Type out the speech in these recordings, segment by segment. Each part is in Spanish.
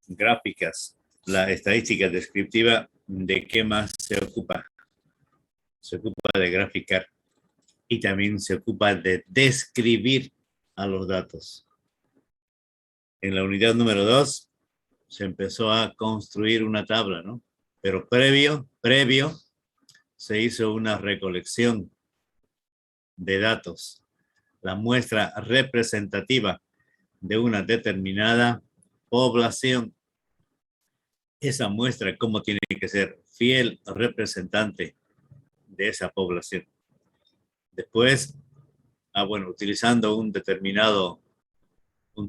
gráficas. La estadística descriptiva, ¿de qué más se ocupa? Se ocupa de graficar y también se ocupa de describir a los datos. En la unidad número 2 se empezó a construir una tabla, ¿no? Pero previo se hizo una recolección de datos, la muestra representativa de una determinada población. Esa muestra, cómo tiene que ser fiel representante de esa población. Después, utilizando un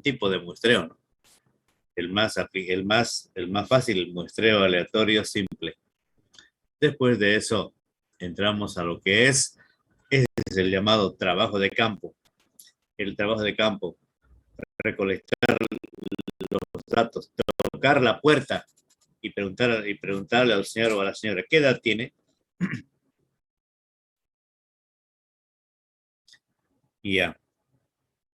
tipo de muestreo, ¿no? El más fácil, el muestreo aleatorio simple. Después de eso, entramos a lo que es el llamado trabajo de campo. El trabajo de campo, recolectar los datos, tocar la puerta y preguntarle al señor o a la señora qué edad tiene. Y ya.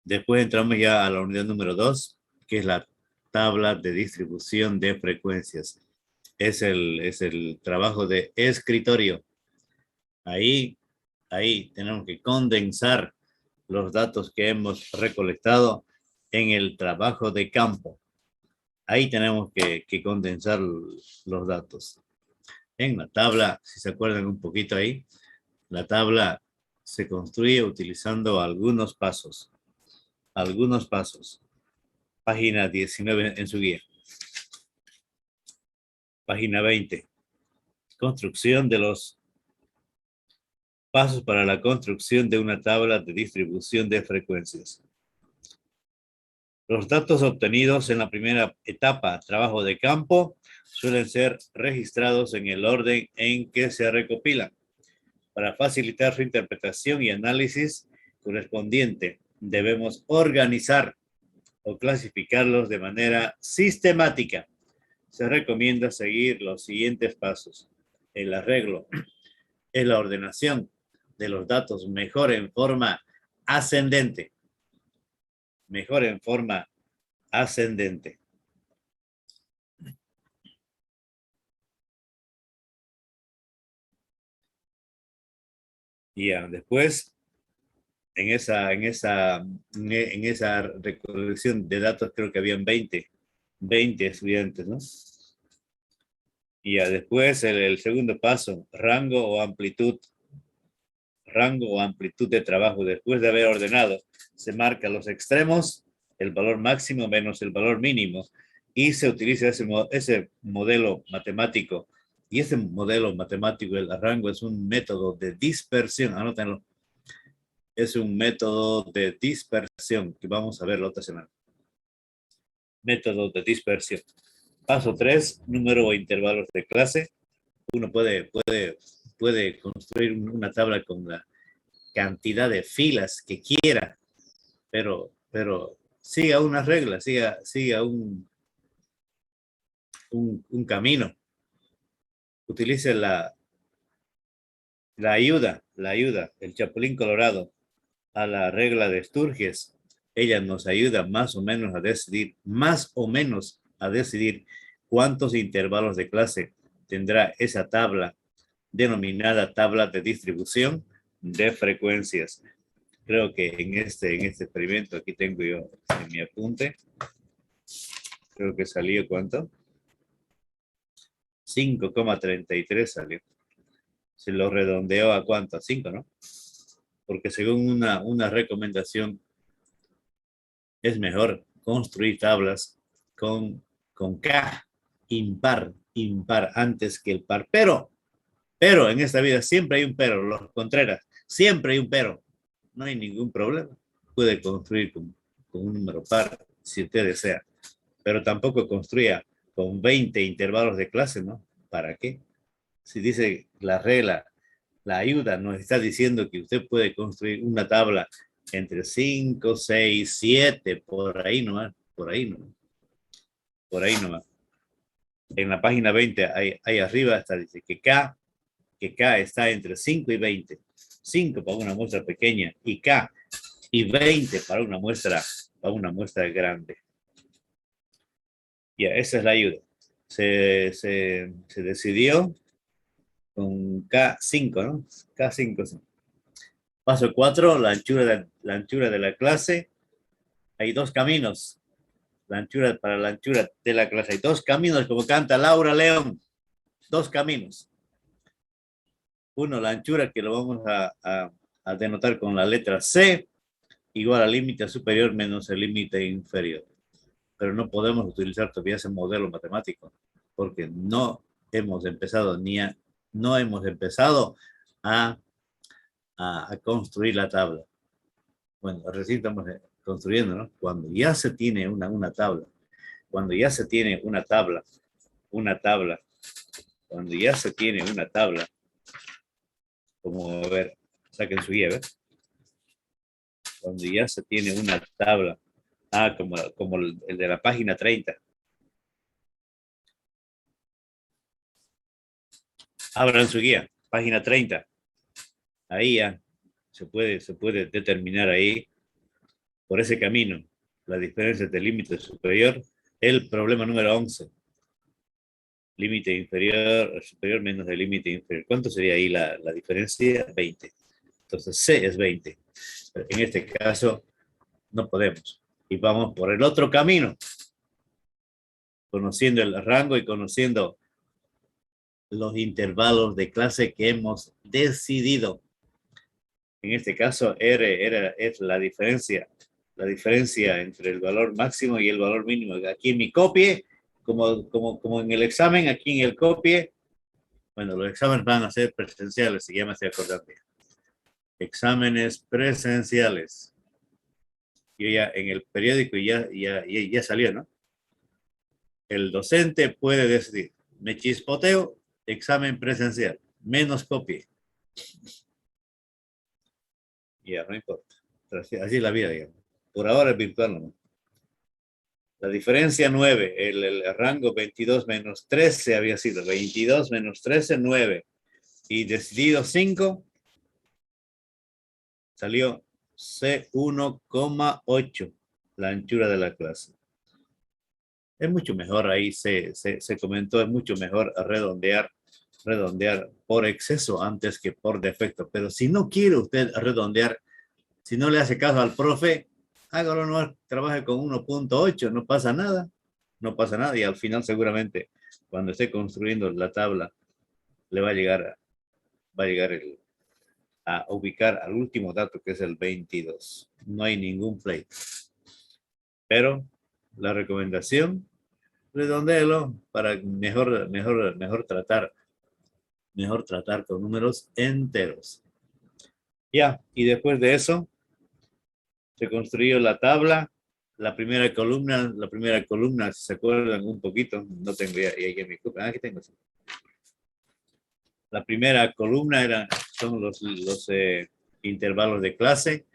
Después entramos ya a la unidad número 2, que es la tabla de distribución de frecuencias. Es el trabajo de escritorio. Ahí tenemos que condensar los datos que hemos recolectado en el trabajo de campo. Ahí tenemos que condensar los datos. En la tabla, si se acuerdan un poquito ahí, la tabla se construye utilizando algunos pasos. Página 19 en su guía. Página 20. Construcción de los pasos para la construcción de una tabla de distribución de frecuencias. Los datos obtenidos en la primera etapa, trabajo de campo, suelen ser registrados en el orden en que se recopilan. Para facilitar su interpretación y análisis correspondiente, debemos organizar o clasificarlos de manera sistemática. Se recomienda seguir los siguientes pasos. El arreglo es la ordenación de los datos mejor en forma ascendente. Y ya, después, en esa recolección de datos, creo que habían 20 estudiantes, ¿no? Y ya, después el segundo paso, rango o amplitud de trabajo. Después de haber ordenado, se marca los extremos, el valor máximo menos el valor mínimo, y se utiliza ese modelo matemático. Y ese modelo matemático, el rango, es un método de dispersión, anótenlo. Es un método de dispersión que vamos a ver la otra semana. Método de dispersión. Paso 3, número o intervalos de clase. Uno puede construir una tabla con la cantidad de filas que quiera, pero siga una regla, siga un camino. Utilice la ayuda, el chapulín colorado a la regla de Sturges. Ella nos ayuda más o menos a decidir cuántos intervalos de clase tendrá esa tabla denominada tabla de distribución de frecuencias. Creo que en este experimento, aquí tengo yo en mi apunte, creo que salió ¿cuánto? 5,33 salió. Se lo redondeó a ¿cuánto? A 5, ¿no? Porque según una recomendación, es mejor construir tablas con K, impar antes que el par. Pero en esta vida siempre hay un pero, los Contreras, siempre hay un pero. No hay ningún problema. Puede construir con un número par si usted desea, pero tampoco construya con 20 intervalos de clase, ¿no? ¿Para qué? Si dice la regla, la ayuda nos está diciendo que usted puede construir una tabla entre 5, 6, 7, por ahí nomás. En la página 20, ahí arriba está, dice que K está entre 5 y 20. 5 para una muestra pequeña y K y 20 para una muestra grande. Ya, esa es la ayuda. Se decidió con K5, ¿no? K5. Sí. Paso 4, la anchura de la clase. Hay dos caminos. Para la anchura de la clase. Hay dos caminos, como canta Laura León. Dos caminos. Uno, la anchura, que lo vamos a denotar con la letra C, igual al límite superior menos el límite inferior. Pero no podemos utilizar todavía ese modelo matemático, porque no hemos empezado no hemos empezado a, a construir la tabla. Bueno, recién estamos construyendo, ¿no? Cuando ya se tiene una tabla, cuando ya se tiene una tabla, cuando ya se tiene una tabla, como, a ver, saquen su guía, ¿ver? Cuando ya se tiene una tabla, como el de la página 30. Abran su guía, página 30. Ahí ya se puede determinar ahí, por ese camino, la diferencia del límite superior, el problema número 11. Límite inferior, superior menos el límite inferior. ¿Cuánto sería ahí la diferencia? 20. Entonces C es 20. Pero en este caso no podemos. Y vamos por el otro camino, conociendo el rango y conociendo los intervalos de clase que hemos decidido. En este caso, es la diferencia entre el valor máximo y el valor mínimo. Aquí en mi copie, como en el examen, aquí en el copie, bueno, los exámenes van a ser presenciales, se llama así acordate. Exámenes presenciales. Yo ya en el periódico ya salió, ¿no? El docente puede decidir, me chispoteo, examen presencial, menos copie. Ya, no importa. Así es la vida, digamos. Por ahora es virtual, ¿no? La diferencia 9, el rango 22 menos 13 había sido 22 menos 13, 9. Y decidido 5, salió C1,8, la anchura de la clase. Es mucho mejor, ahí se comentó, es mucho mejor redondear por exceso antes que por defecto. Pero si no quiere usted redondear, si no le hace caso al profe, hágalo, no trabaje con 1,8, no pasa nada. No pasa nada y al final seguramente cuando esté construyendo la tabla le va a llegar a ubicar al último dato que es el 22. No hay ningún pleito. Pero la recomendación, redondéelo para mejor tratar con números enteros. Ya, y después de eso se construyó la tabla. La primera columna, si se acuerdan un poquito, no tengo ya que me aquí tengo. La primera columna son los intervalos de clase.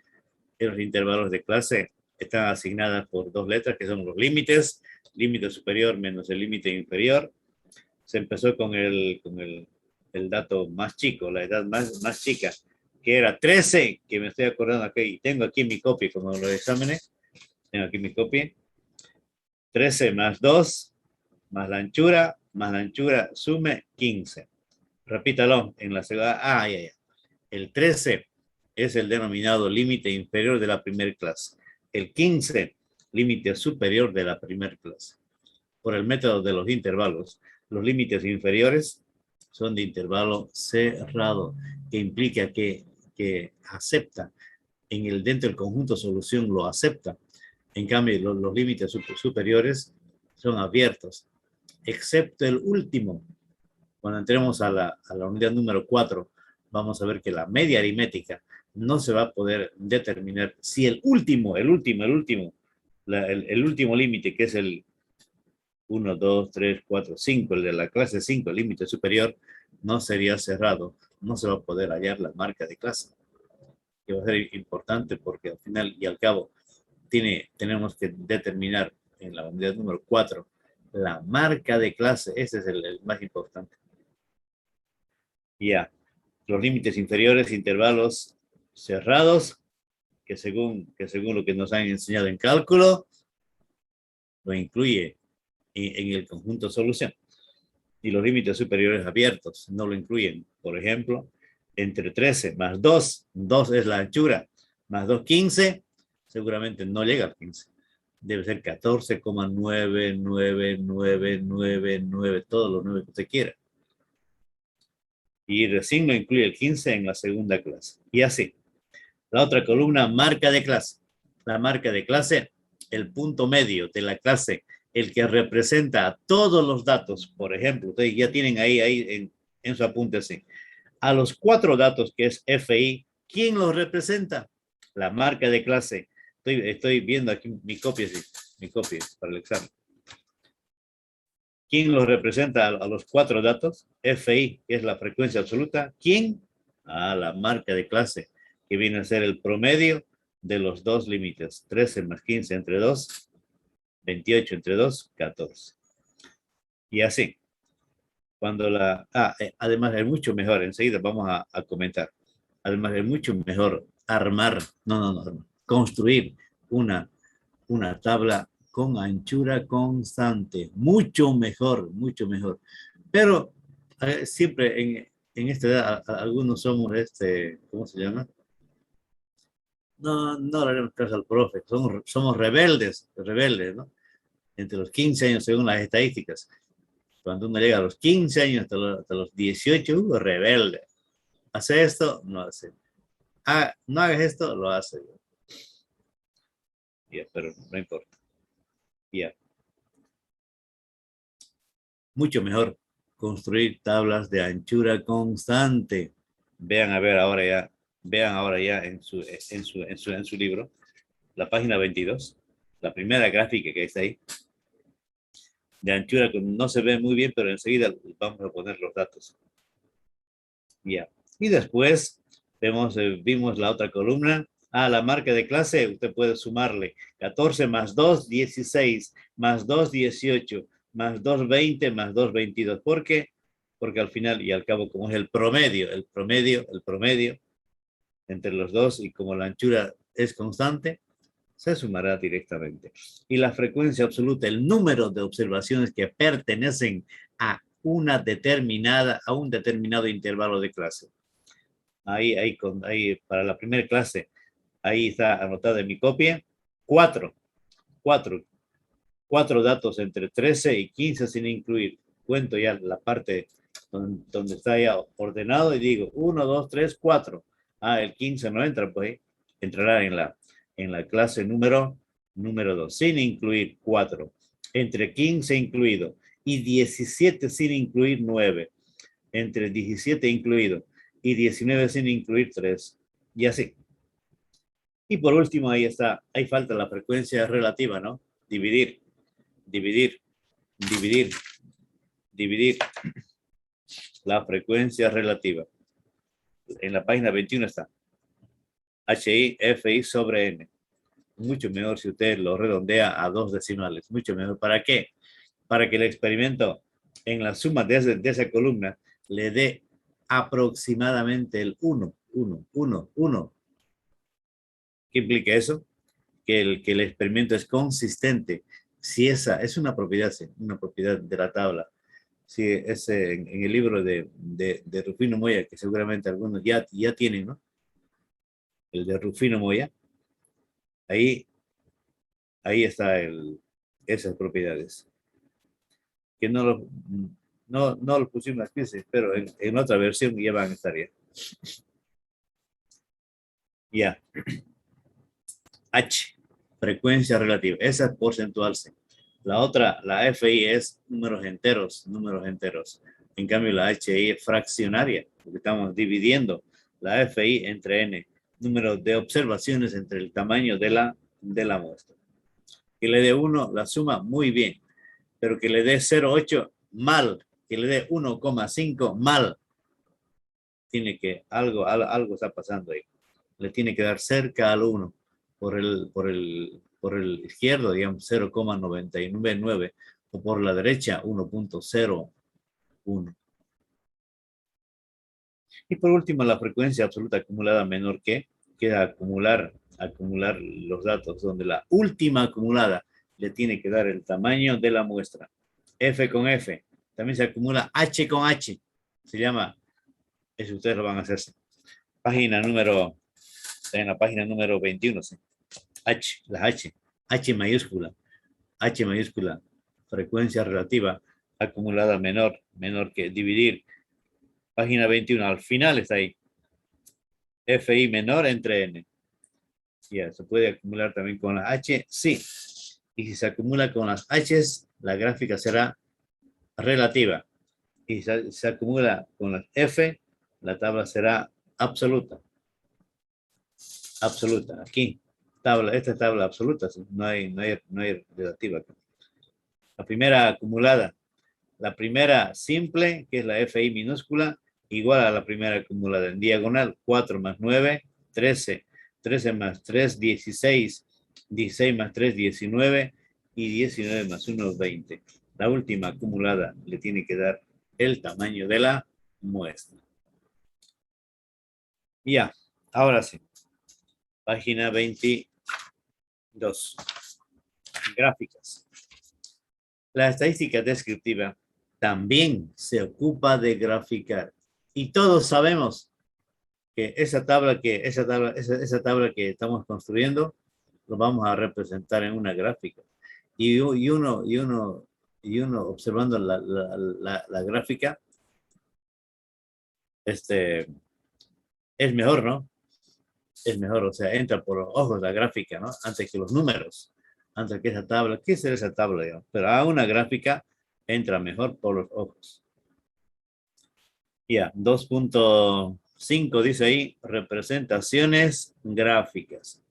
Y los intervalos de clase están asignadas por dos letras que son los límites, límite superior menos el límite inferior. Se empezó con el dato más chico, la edad más chica, que era 13, que me estoy acordando aquí, y tengo aquí mi copia, como los exámenes, tengo aquí mi copia. 13 más 2, más la anchura, sume 15. Repítalo en la segunda. Ya. El 13 es el denominado límite inferior de la primera clase. El 15, límite superior de la primera clase. Por el método de los intervalos, los límites inferiores son de intervalo cerrado, que implica que acepta dentro del conjunto solución lo acepta. En cambio, los límites superiores son abiertos, excepto el último. Cuando entremos a la unidad número 4, vamos a ver que la media aritmética no se va a poder determinar si el último límite, que es el 1, 2, 3, 4, 5, el de la clase 5, el límite superior, no sería cerrado, no se va a poder hallar la marca de clase, que va a ser importante porque al final y al cabo tenemos que determinar en la unidad número 4 la marca de clase. Ese es el más importante. Ya, los límites inferiores, intervalos cerrados, que según lo que nos han enseñado en cálculo, lo incluye en el conjunto solución. Y los límites superiores abiertos no lo incluyen. Por ejemplo, entre 13 más 2, 2 es la anchura, más 2, 15, seguramente no llega al 15. Debe ser 14,99999, todos los 9 que usted quiera. Y recién no incluye el 15 en la segunda clase. Y así. La otra columna, marca de clase. La marca de clase, el punto medio de la clase, el que representa a todos los datos. Por ejemplo, ustedes ya tienen ahí en su apunte así. A los 4 datos que es FI, ¿quién los representa? La marca de clase. Estoy viendo aquí mi copia, sí, mi copia para el examen. ¿Quién los representa a los 4 datos? FI, que es la frecuencia absoluta. ¿Quién? La marca de clase, que viene a ser el promedio de los 2 límites. 13 más 15 entre 2, 28 entre 2, 14. Y así. Cuando además es mucho mejor, enseguida vamos a comentar. Además es mucho mejor armar, construir una tabla con anchura constante. Mucho mejor, mucho mejor. Pero siempre en esta edad algunos somos, ¿cómo se llama? No le haremos caso al profe. Somos rebeldes, ¿no? Entre los 15 años según las estadísticas. Cuando uno llega a los 15 años hasta los 18, rebelde. ¿Hace esto? No hace. No hagas esto, lo hace. Pero no importa. Mucho mejor construir tablas de anchura constante. Vean ahora ya en su libro, la página 22, la primera gráfica que está ahí, de anchura que no se ve muy bien, pero enseguida vamos a poner los datos. Y después vimos la otra columna. La marca de clase, usted puede sumarle 14 más 2, 16, más 2, 18, más 2, 20, más 2, 22. ¿Por qué? Porque al final y al cabo, como es el promedio entre los dos y como la anchura es constante, se sumará directamente. Y la frecuencia absoluta, el número de observaciones que pertenecen a un determinado intervalo de clase. Ahí para la primera clase, ahí está anotado en mi copia, 4 datos entre 13 y 15 sin incluir. Cuento ya la parte donde está ya ordenado y digo 1, 2, 3, 4. El 15 no entra, pues entrará en la clase número 2, sin incluir 4. Entre 15 incluido y 17 sin incluir 9. Entre 17 incluido y 19 sin incluir 3. Y así. Y por último, ahí falta la frecuencia relativa, ¿no? Dividir. La frecuencia relativa. En la página 21 está. HI, FI sobre N. Mucho mejor si usted lo redondea a 2 decimales. Mucho mejor. ¿Para qué? Para que el experimento en la suma de esa columna le dé aproximadamente el 1. ¿Qué implica eso? Que el experimento es consistente. Si esa es una propiedad de la tabla. Si es en el libro de Rufino Moya, que seguramente algunos ya tienen, ¿no? El de Rufino Moya. Ahí está esas propiedades. Que no lo pusimos aquí, pero en otra versión ya van a estar ya. H, frecuencia relativa. Esa es porcentual. La otra, la FI, es números enteros. En cambio, la HI es fraccionaria, porque estamos dividiendo la FI entre N, número de observaciones entre el tamaño de la muestra. Que le dé 1, la suma muy bien, pero que le dé 0,8 mal, que le dé 1,5 mal. Algo está pasando ahí. Le tiene que dar cerca al 1 por el izquierdo, digamos 0,999, o por la derecha 1,01. Y por último, la frecuencia absoluta acumulada menor que queda acumular los datos, donde la última acumulada le tiene que dar el tamaño de la muestra. F con F. También se acumula H con H. Se llama, eso ustedes lo van a hacer. Página número, en la página número 21. ¿Sí? H, la H. H mayúscula. H mayúscula. Frecuencia relativa acumulada menor que dividir. Página 21. Al final está ahí. FI menor entre N. Ya, se puede acumular también con la H. Sí. Y si se acumula con las H's, la gráfica será relativa. Y si se acumula con las F, la tabla será absoluta. Absoluta. Aquí, tabla, esta es tabla absoluta. ¿Sí? No hay relativa. La primera acumulada. La primera simple, que es la FI minúscula, igual a la primera acumulada en diagonal. 4 más 9, 13. 13 más 3, 16. 16 más 3, 19. Y 19 más 1, 20. La última acumulada le tiene que dar el tamaño de la muestra. Ya, ahora sí. Página 22. Gráficas. La estadística descriptiva también se ocupa de graficar. Y todos sabemos que esa tabla que estamos construyendo lo vamos a representar en una gráfica. Y uno observando la gráfica, es mejor, ¿no? Es mejor, o sea, entra por los ojos la gráfica, ¿no? Antes que los números, antes que esa tabla. ¿Qué será esa tabla? Digamos? Pero a una gráfica entra mejor por los ojos. Ya, 2.5 dice ahí, representaciones gráficas.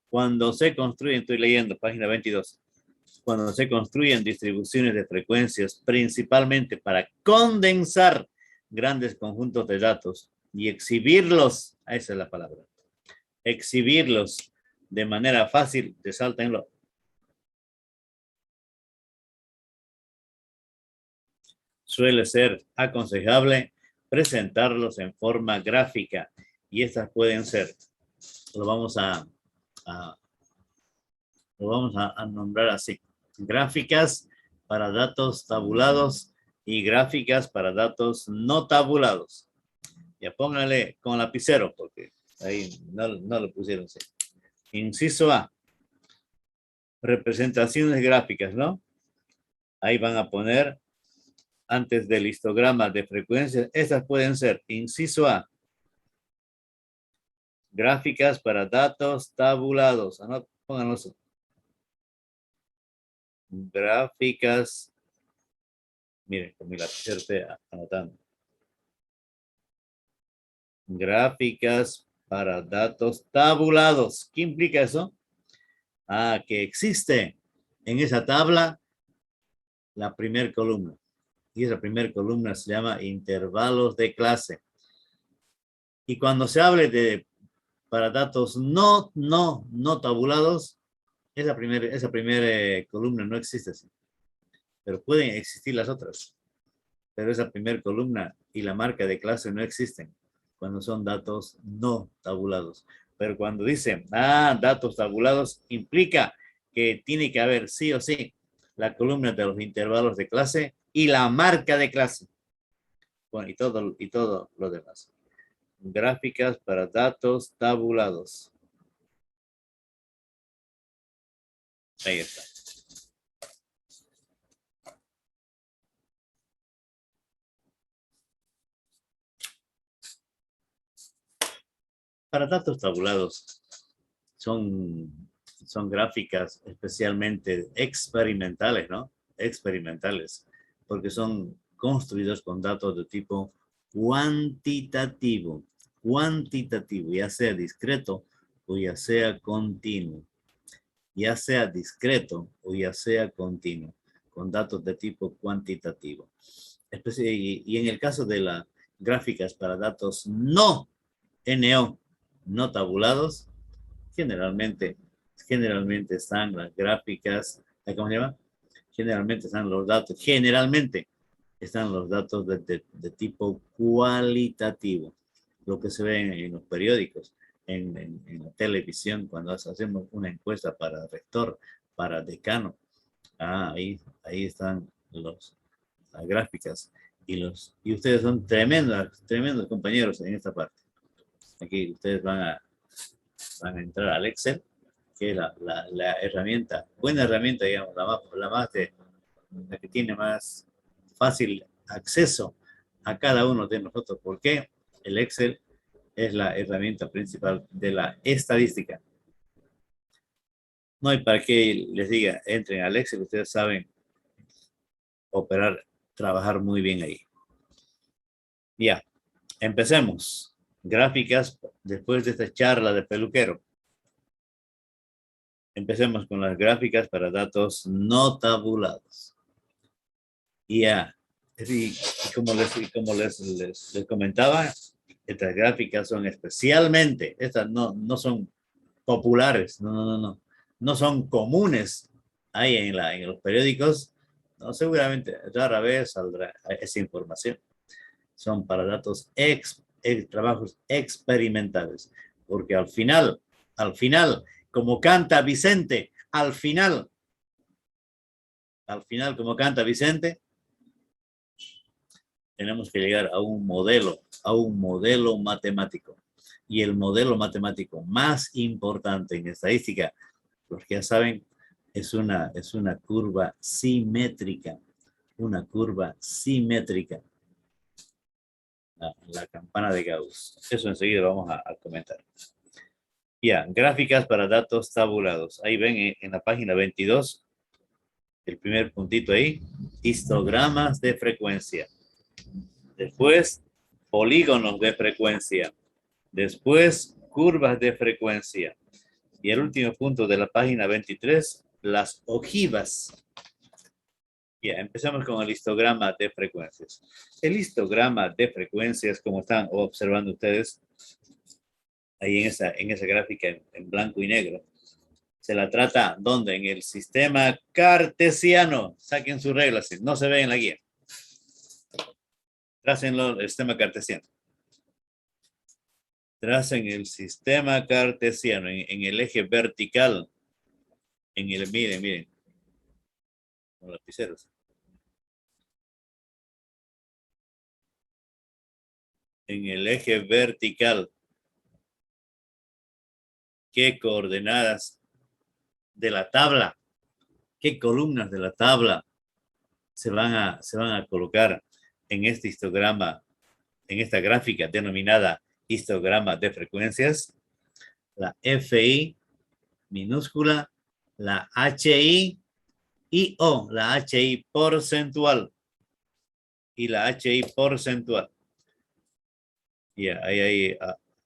Cuando se construyen, estoy leyendo, página 22, cuando se construyen distribuciones de frecuencias, principalmente para condensar grandes conjuntos de datos y exhibirlos, esa es la palabra, exhibirlos de manera fácil, resáltenlo. Suele ser aconsejable presentarlos en forma gráfica y estas pueden ser, lo vamos a nombrar así, gráficas para datos tabulados y gráficas para datos no tabulados. Ya póngale con lapicero porque ahí no lo pusieron así. Inciso A, representaciones gráficas, ¿no? Ahí van a poner antes del histograma de frecuencias. Estas pueden ser, inciso A, gráficas para datos tabulados. Pónganlos. Gráficas. Miren, con mi lapicero estoy anotando. Gráficas para datos tabulados. ¿Qué implica eso? Que existe en esa tabla la primera columna. Y esa primera columna se llama intervalos de clase. Y cuando se hable de para datos no tabulados, esa primera columna no existe así. Pero pueden existir las otras. Pero esa primera columna y la marca de clase no existen cuando son datos no tabulados. Pero cuando dicen, datos tabulados, implica que tiene que haber sí o sí la columna de los intervalos de clase y la marca de clase. Bueno, y todo lo demás. Gráficas para datos tabulados. Ahí está. Para datos tabulados son gráficas especialmente experimentales, ¿no? Experimentales, porque son construidos con datos de tipo cuantitativo, ya sea discreto o ya sea continuo, ya sea discreto o ya sea continuo, con datos de tipo cuantitativo. Y en el caso de las gráficas para datos no tabulados, generalmente están las gráficas, ¿cómo se llama? Generalmente están los datos de tipo cualitativo, lo que se ve en los periódicos, en la televisión, cuando hacemos una encuesta para rector, para decano, ahí están las gráficas. Y ustedes son tremendos compañeros en esta parte. Aquí ustedes van a entrar al Excel, que es la herramienta, buena herramienta, digamos, la que tiene más fácil acceso a cada uno de nosotros, porque el Excel es la herramienta principal de la estadística. No hay para qué les diga, entren al Excel, ustedes saben operar, trabajar muy bien ahí. Ya, empecemos. Gráficas después de esta charla de peluquero. Empecemos con las gráficas para datos no tabulados. Ya, y como les comentaba, estas gráficas son especialmente, estas no son populares, no son comunes ahí en los periódicos. No, seguramente rara vez saldrá esa información. Son para datos trabajos experimentales, porque al final, como canta Vicente, al final, como canta Vicente, tenemos que llegar a un modelo matemático. Y el modelo matemático más importante en estadística, porque ya saben, es una curva simétrica. Una curva simétrica. La campana de Gauss. Eso enseguida vamos a comentar. Ya, gráficas para datos tabulados. Ahí ven en la página 22, el primer puntito ahí, histogramas de frecuencia. Después, polígonos de frecuencia. Después, curvas de frecuencia. Y el último punto de la página 23, las ojivas. Ya, empezamos con el histograma de frecuencias. El histograma de frecuencias, como están observando ustedes, ahí en esa gráfica en blanco y negro, se la trata, ¿dónde? En el sistema cartesiano. Saquen sus reglas, no se ve en la guía. Trácenlo el sistema cartesiano. Tracen el sistema cartesiano en el eje vertical. Miren, con lapiceros. En el eje vertical. ¿Qué coordenadas de la tabla? ¿Qué columnas de la tabla se van a colocar en este histograma, en esta gráfica denominada histograma de frecuencias? La FI minúscula, la HI y O, la HI porcentual y la HI porcentual. Y ahí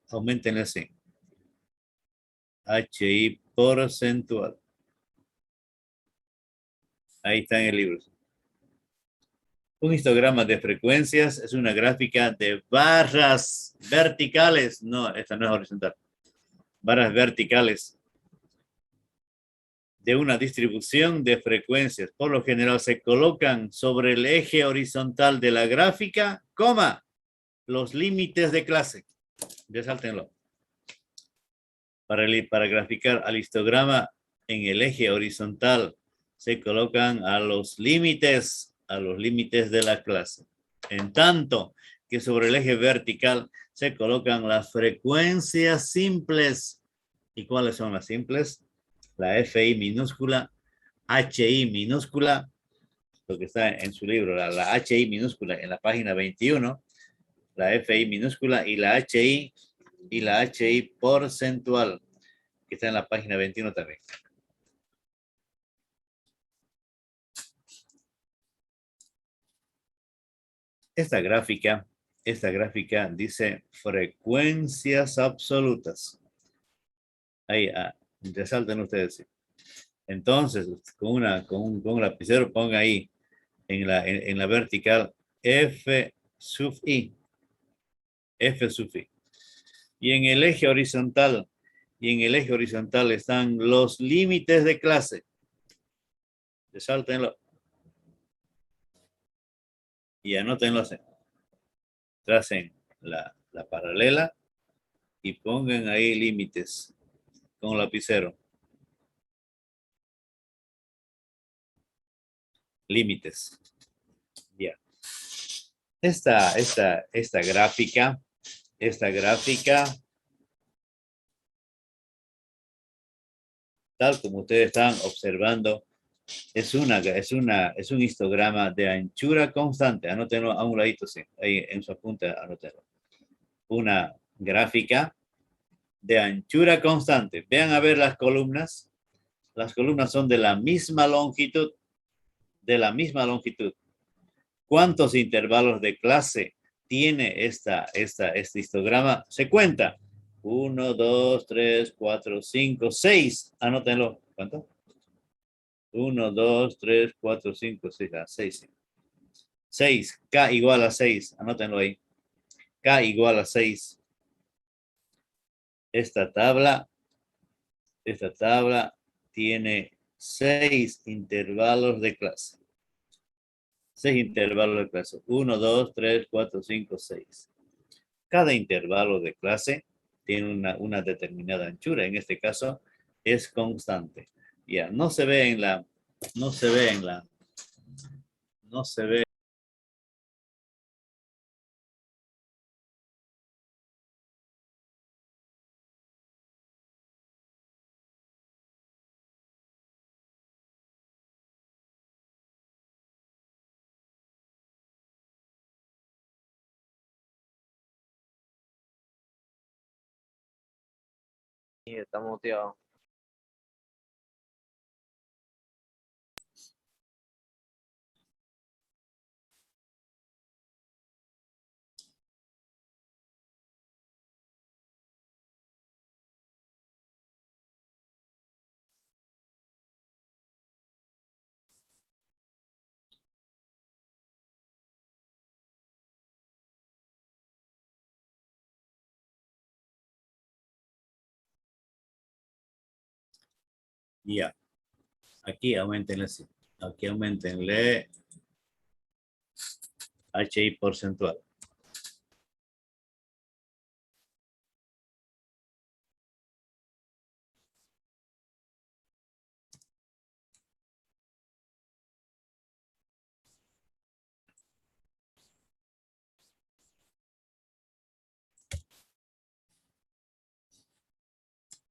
aumenten así. HI porcentual. Ahí está en el libro. Un histograma de frecuencias es una gráfica de barras verticales. No, esta no es horizontal. Barras verticales de una distribución de frecuencias. Por lo general se colocan sobre el eje horizontal de la gráfica, coma, los límites de clase. Resáltenlo. Para graficar al histograma en el eje horizontal se colocan a los límites de la clase. En tanto que sobre el eje vertical se colocan las frecuencias simples. ¿Y cuáles son las simples? La FI minúscula, HI minúscula, lo que está en su libro, la HI minúscula en la página 21, la FI minúscula y la HI porcentual, que está en la página 21 también. Esta gráfica dice frecuencias absolutas. Ahí, resalten ustedes. Entonces, con un lapicero ponga ahí en la vertical F sub I. F sub I. Y en el eje horizontal, están los límites de clase. Resáltenlo. Y anótenlo así. Tracen la paralela y pongan ahí límites con lapicero. Límites. esta gráfica, tal como ustedes están observando, es un histograma de anchura constante. Anótenlo a un ladito, sí, ahí en su apunte, anótenlo. Una gráfica de anchura constante. Vean a ver las columnas. Las columnas son de la misma longitud. ¿Cuántos intervalos de clase tiene este histograma? Se cuenta. 1, 2, 3, 4, 5, 6. Anótenlo. ¿Cuánto? 1, 2, 3, 4, 5, 6. 6. 6. K igual a 6. Anótenlo ahí. K igual a 6. Esta tabla tiene 6 intervalos de clase. 6 intervalos de clase. 1, 2, 3, 4, 5, 6. Cada intervalo de clase tiene una determinada anchura. En este caso es constante. Ya, no se ve en la. Y está muteado. Ya. Aquí aumentenle. Aquí aumentenle HI porcentual.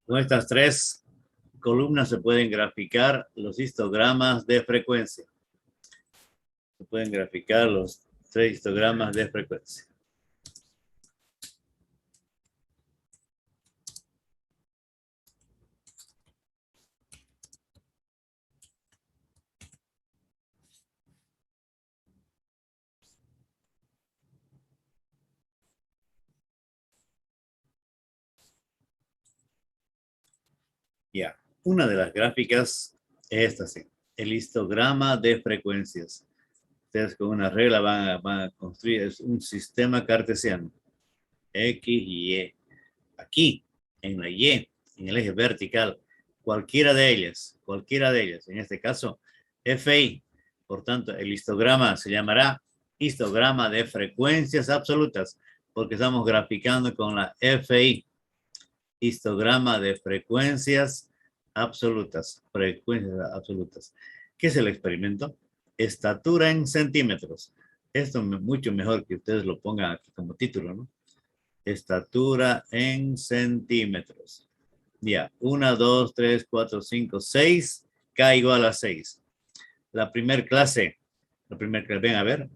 Con estas 3 columnas se pueden graficar los histogramas de frecuencia. Se pueden graficar los 3 histogramas de frecuencia. Ya. Una de las gráficas es esta, sí. El histograma de frecuencias. Ustedes con una regla van a construir un sistema cartesiano. X y Y. Aquí, en la Y, en el eje vertical, cualquiera de ellas, en este caso, FI. Por tanto, el histograma se llamará histograma de frecuencias absolutas, porque estamos graficando con la FI. Histograma de frecuencias absolutas. ¿Qué es el experimento? Estatura en centímetros. Esto es mucho mejor que ustedes lo pongan aquí como título, ¿no? Estatura en centímetros. Ya, 1, 2, 3, 4, 5, 6. K igual a 6. La primera clase, ven a ver,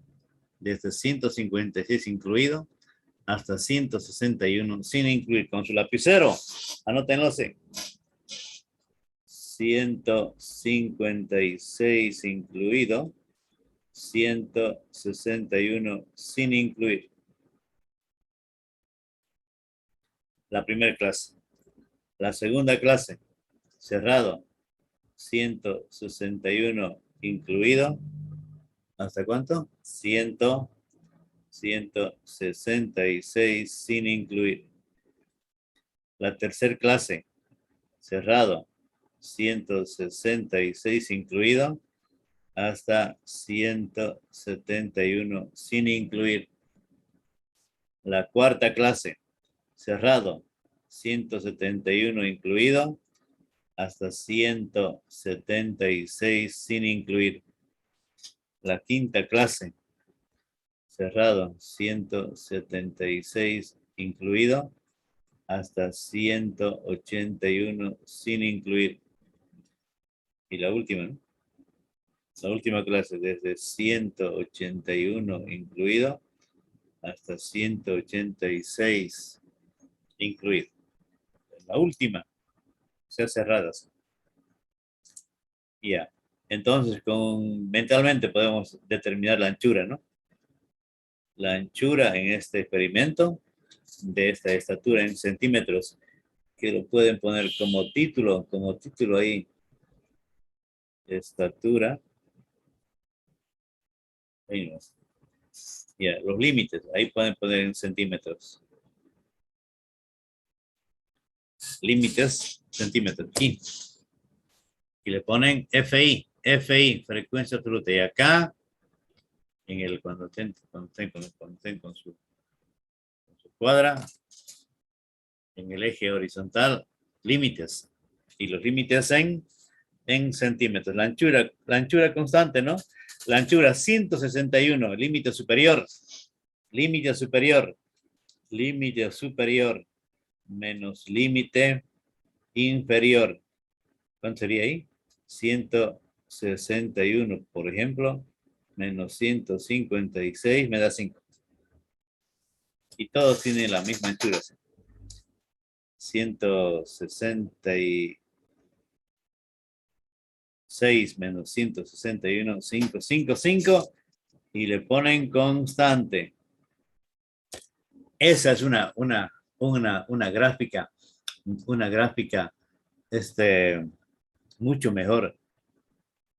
desde 156 incluido hasta 161 sin incluir. Con su lapicero, anótenlo. 156 incluido, 161 sin incluir. La primera clase. La segunda clase, cerrado, 161 incluido. ¿Hasta cuánto? 166 sin incluir. La tercera clase, cerrado, 166 incluido, hasta 171 sin incluir. La cuarta clase, cerrado, 171 incluido, hasta 176 sin incluir. La quinta clase, cerrado, 176 incluido, hasta 181 sin incluir. Y la última, ¿no? La última clase, desde 181 incluido, hasta 186 incluido. La última, sea cerradas. Ya. Entonces, mentalmente podemos determinar la anchura, ¿no? La anchura en este experimento de esta estatura en centímetros, que lo pueden poner como título ahí, estatura. Ahí no. Ya, los límites, ahí pueden poner en centímetros. Límites, centímetros. Y le ponen FI, frecuencia absoluta. Y acá, cuando estén con su cuadra, en el eje horizontal, límites. Y los límites en centímetros. La anchura constante, ¿no? La anchura 161, límite superior, menos límite inferior. ¿Cuánto sería ahí? 161, por ejemplo, menos 156 me da 5. Y todos tienen la misma anchura. 166 menos 161, 5, 5, 5. Y le ponen constante. Esa es una gráfica, mucho mejor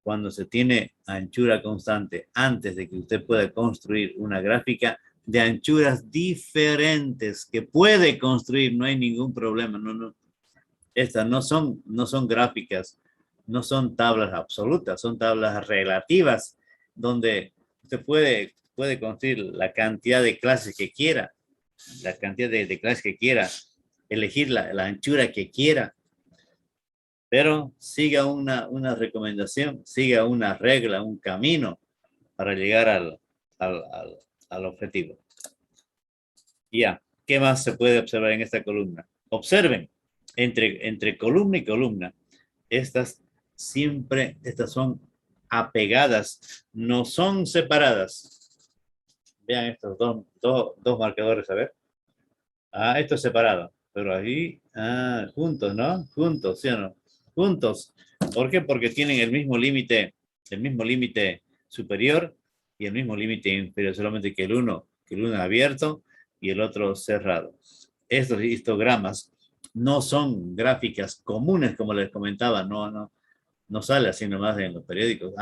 cuando se tiene anchura constante, antes de que usted pueda construir una gráfica de anchuras diferentes que puede construir, no hay ningún problema. No. Estas no son gráficas, no son tablas absolutas, son tablas relativas, donde usted puede construir la cantidad de clases que quiera, la cantidad de clases que quiera, elegir la anchura que quiera, pero siga una recomendación, siga una regla, un camino para llegar al objetivo. Ya, ¿qué más se puede observar en esta columna? Observen, entre columna y columna, estas son apegadas, no son separadas. Vean estos dos marcadores, a ver. Esto es separado, pero ahí, juntos, ¿no? Juntos, ¿sí o no? Juntos. ¿Por qué? Porque tienen el mismo límite superior y el mismo límite inferior, solamente que el uno abierto y el otro cerrado. Estos histogramas no son gráficas comunes, como les comentaba, no sale así nomás en los periódicos.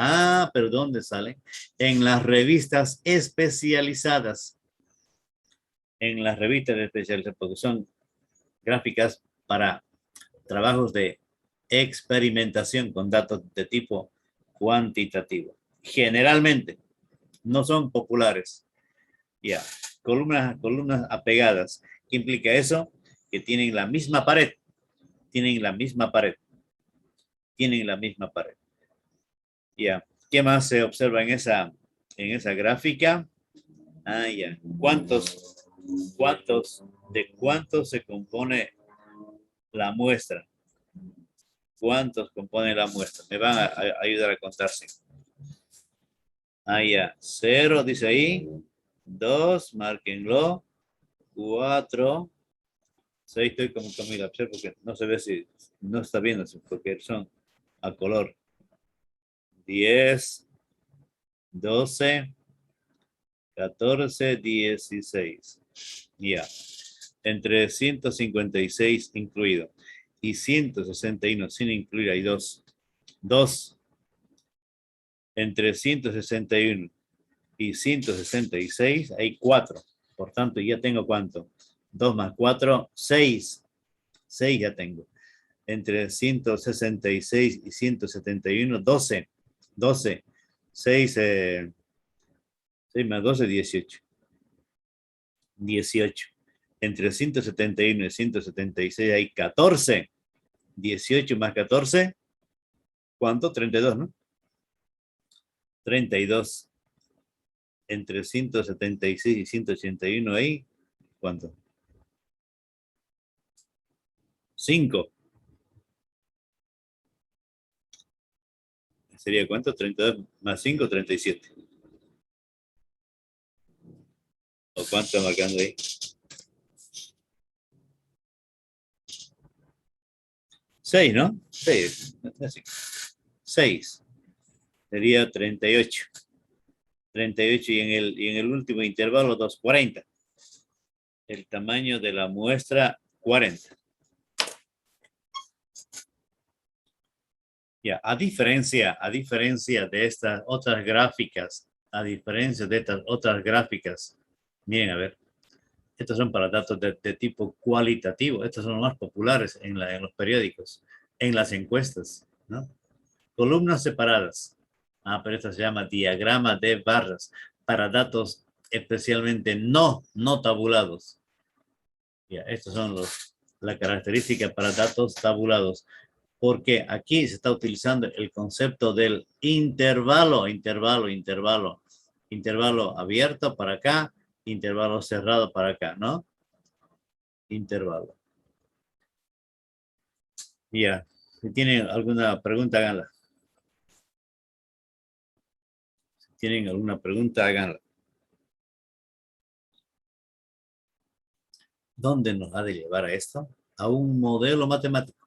Pero ¿dónde salen? En las revistas especializadas. En las revistas especializadas, porque son gráficas para trabajos de experimentación con datos de tipo cuantitativo. Generalmente no son populares. Ya, columnas apegadas. ¿Qué implica eso? Que tienen la misma pared. Ya, ¿qué más se observa en esa gráfica? Ya, ¿de cuántos se compone la muestra? ¿Cuántos componen la muestra? Me van a ayudar a contarse. Ya, 0 dice ahí, 2, márquenlo, 4, 6, estoy como Camila, porque no se ve si no está viendo, porque son a color. 10, 12, 14, 16. Ya. Entre 156 incluido y 161 sin incluir hay 2. Entre 161 y 166 hay 4. Por tanto, ya tengo ¿cuánto? 2 más 4, 6. 6 ya tengo. Entre 166 y 171, 12. 12. 6 más 12, 18. 18. Entre 171 y 176 hay 14. 18 más 14. ¿Cuánto? 32, ¿no? 32. entre 176 y 181 ahí, ¿cuánto? 5. ¿Sería cuánto? 32 más 5, 37. ¿O cuánto está marcando ahí? 6, ¿no? 6. 6. Sería 38. 38 y en el último intervalo 2, 40. El tamaño de la muestra, 40. Ya, a diferencia de estas otras gráficas, miren, a ver, estos son para datos de tipo cualitativo, estos son los más populares en los periódicos, en las encuestas, ¿no? Columnas separadas. Pero esto se llama diagrama de barras para datos especialmente no tabulados. Ya, estos son la característica para datos tabulados. Porque aquí se está utilizando el concepto del intervalo abierto para acá, intervalo cerrado para acá, ¿no? Intervalo. Ya, si tienen alguna pregunta, háganla. Si tienen alguna pregunta, háganla. ¿Dónde nos ha de llevar a esto? A un modelo matemático.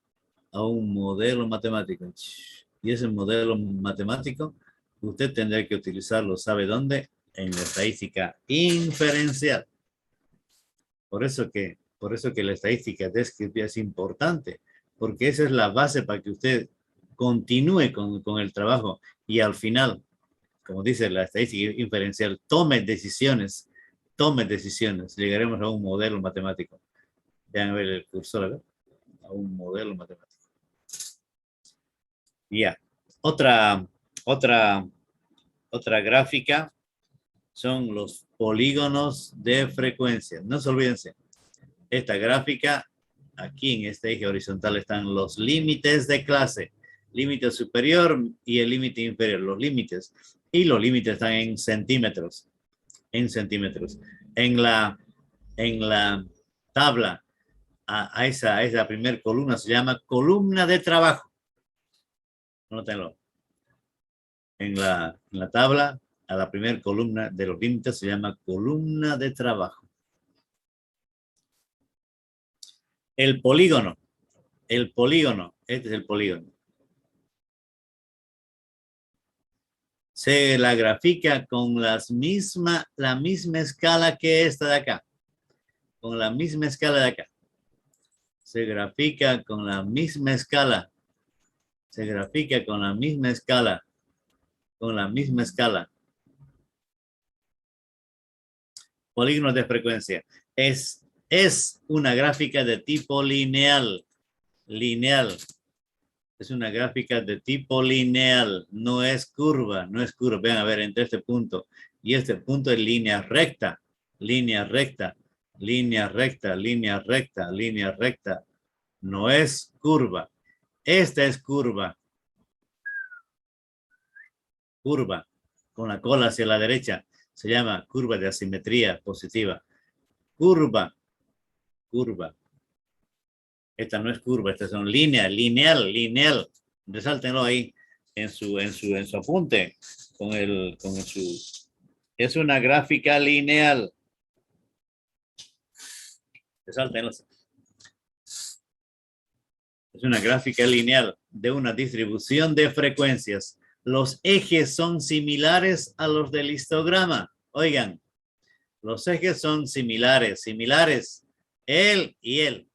Y ese modelo matemático, usted tendrá que utilizarlo, ¿sabe dónde? En la estadística inferencial. Por eso que la estadística descriptiva es importante, porque esa es la base para que usted continúe con el trabajo y al final, como dice la estadística inferencial, tome decisiones, llegaremos a un modelo matemático. Vean a ver el cursor, ¿verdad? A un modelo matemático. Ya. Otra gráfica son los polígonos de frecuencia. No se olvídense. Esta gráfica, aquí en este eje horizontal están los límites de clase. Límite superior y el límite inferior. Los límites. Y los límites están en centímetros. En la tabla, a esa primera columna se llama columna de trabajo. Nótenlo. En la tabla, a la primera columna de los límites se llama columna de trabajo. El polígono, este es el polígono. Se la grafica con la misma escala que esta de acá. Con la misma escala de acá. Se grafica con la misma escala. Con la misma escala. Polígonos de frecuencia. Es una gráfica de tipo lineal. Es una gráfica de tipo lineal, no es curva. Vean, a ver, entre este punto y este punto es línea recta. No es curva. Esta es curva. Curva, con la cola hacia la derecha. Se llama curva de asimetría positiva. Curva. Esta no es curva, estas son lineal. Resáltenlo ahí en su apunte es una gráfica lineal. Resáltenlo. Es una gráfica lineal de una distribución de frecuencias. Los ejes son similares a los del histograma. Oigan, los ejes son similares. Él y él.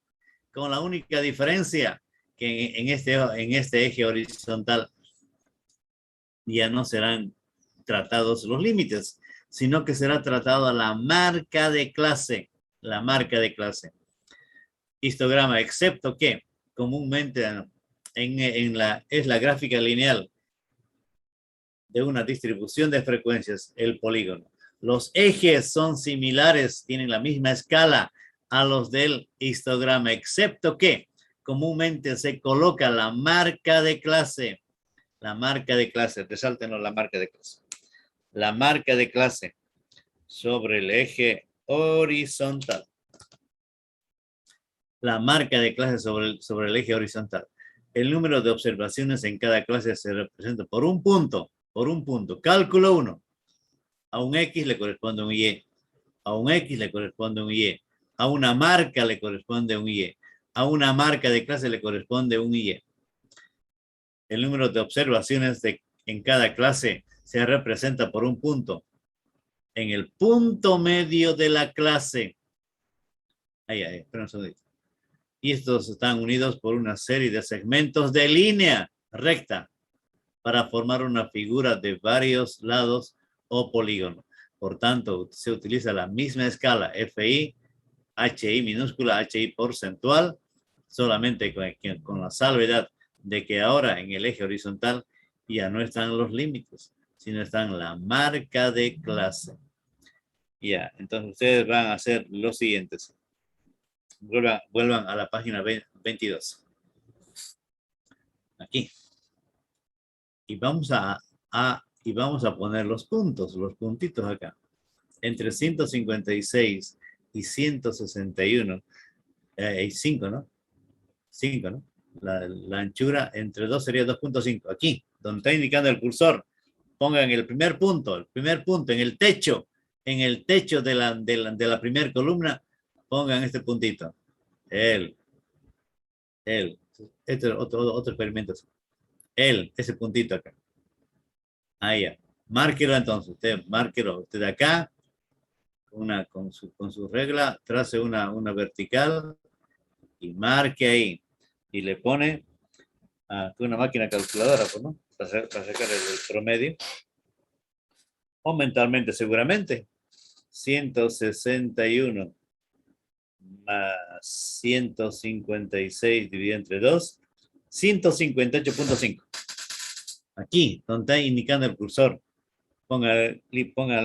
Con la única diferencia que en este eje horizontal ya no serán tratados los límites, sino que será tratado la marca de clase. Histograma, excepto que comúnmente es la gráfica lineal de una distribución de frecuencias, el polígono. Los ejes son similares, tienen la misma escala a los del histograma, excepto que comúnmente se coloca la marca de clase. Resáltenos la marca de clase. La marca de clase sobre el eje horizontal. La marca de clase sobre el eje horizontal. El número de observaciones en cada clase se representa por un punto. Cálculo 1. A un X le corresponde un Y. A un X le corresponde un Y. A una marca le corresponde un Y. A una marca de clase le corresponde un Y. El número de observaciones en cada clase se representa por un punto. En el punto medio de la clase. Ahí, espera un segundito. Y estos están unidos por una serie de segmentos de línea recta para formar una figura de varios lados o polígono. Por tanto, se utiliza la misma escala FI, HI minúscula, HI porcentual, solamente con la salvedad de que ahora en el eje horizontal ya no están los límites, sino están la marca de clase. Ya, entonces ustedes van a hacer lo siguiente. Vuelvan a la página 22. Aquí. Y vamos a poner los puntos, los puntitos acá. Entre 156 y 161. Hay 5, ¿no? 5, ¿no? La anchura entre 2 sería 2.5. Aquí, donde está indicando el cursor, pongan el primer punto en el techo de la primera columna, pongan este puntito. Este es otro experimento. Ese puntito acá. Ahí ya. Márquelo entonces. Márquelo usted acá. Con su regla. Trace una vertical. Y marque ahí. Y le pone una máquina calculadora, pues, ¿no? Para sacar el promedio. O mentalmente seguramente. 161 más 156 dividido entre 2. 158.5. Aquí, donde está indicando el cursor. Pónganle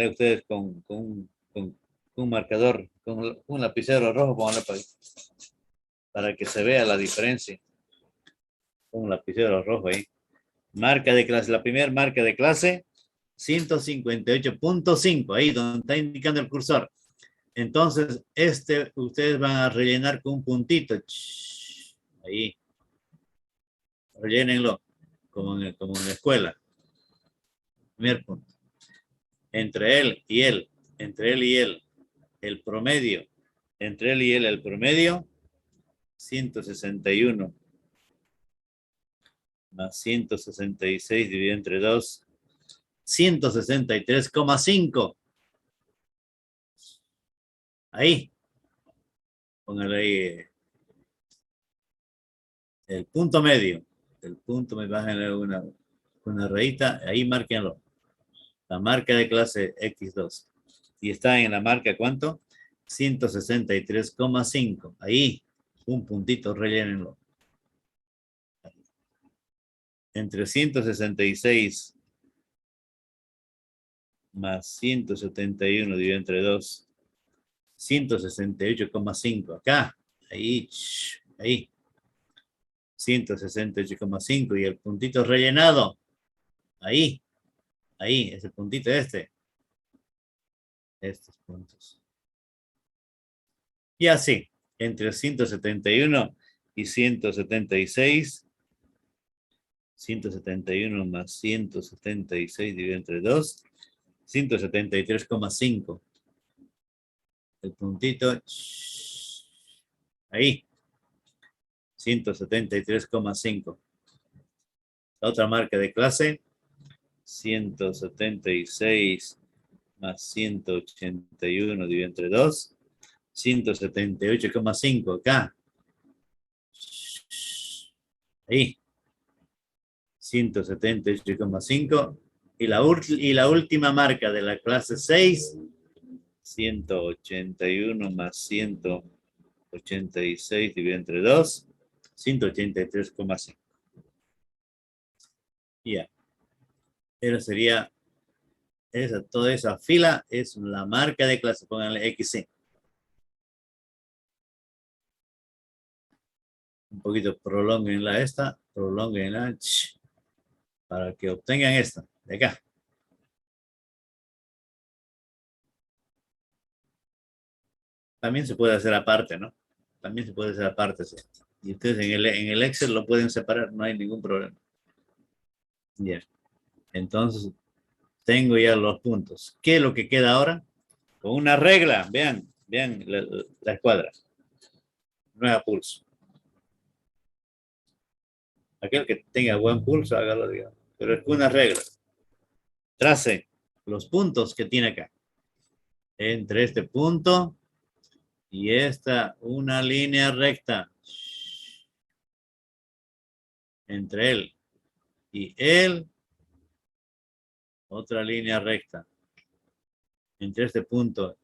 ustedes con un marcador, con un lapicero rojo, pónganle para que se vea la diferencia. Un lapicero rojo ahí. Marca de clase, la primera marca de clase, 158.5, ahí donde está indicando el cursor. Entonces, ustedes van a rellenar con un puntito. Ahí. Rellénenlo, como en la escuela. Primer punto. Entre él y él, el promedio, entre él y él, el promedio, 161 más 166 dividido entre 2, 163,5. Ahí. Póngale ahí el punto medio. El punto me bajan una rayita, ahí márquenlo. La marca de clase X2. Y está en la marca, ¿cuánto? 163,5. Ahí, un puntito, rellénenlo. Entre 166 más 171 dividido entre 2, 168,5. Acá, ahí, 168,5 y el puntito rellenado. Ahí, ese puntito estos puntos. Y así, entre 171 y 176, 171 más 176 dividido entre 2, 173,5. El puntito, ahí, 173,5. La otra marca de clase, 176 más 181 dividido entre 2, 178,5 acá. Ahí. 178,5. Y la última marca de la clase 6, 181 más 186 dividido entre 2, 183,5. Ya. Pero sería toda esa fila es la marca de clase. Pónganle XC. Un poquito prolonguenla para que obtengan esta de acá. También se puede hacer aparte, ¿no? También se puede hacer aparte, sí. Y ustedes en el Excel lo pueden separar, no hay ningún problema. Bien. Entonces, tengo ya los puntos. ¿Qué es lo que queda ahora? Con una regla, vean la escuadra. No es a pulso. Aquel que tenga buen pulso, hágalo, digamos. Pero es una regla. Trace los puntos que tiene acá. Entre este punto y esta, una línea recta. Entre él y él, otra línea recta. Entre este punto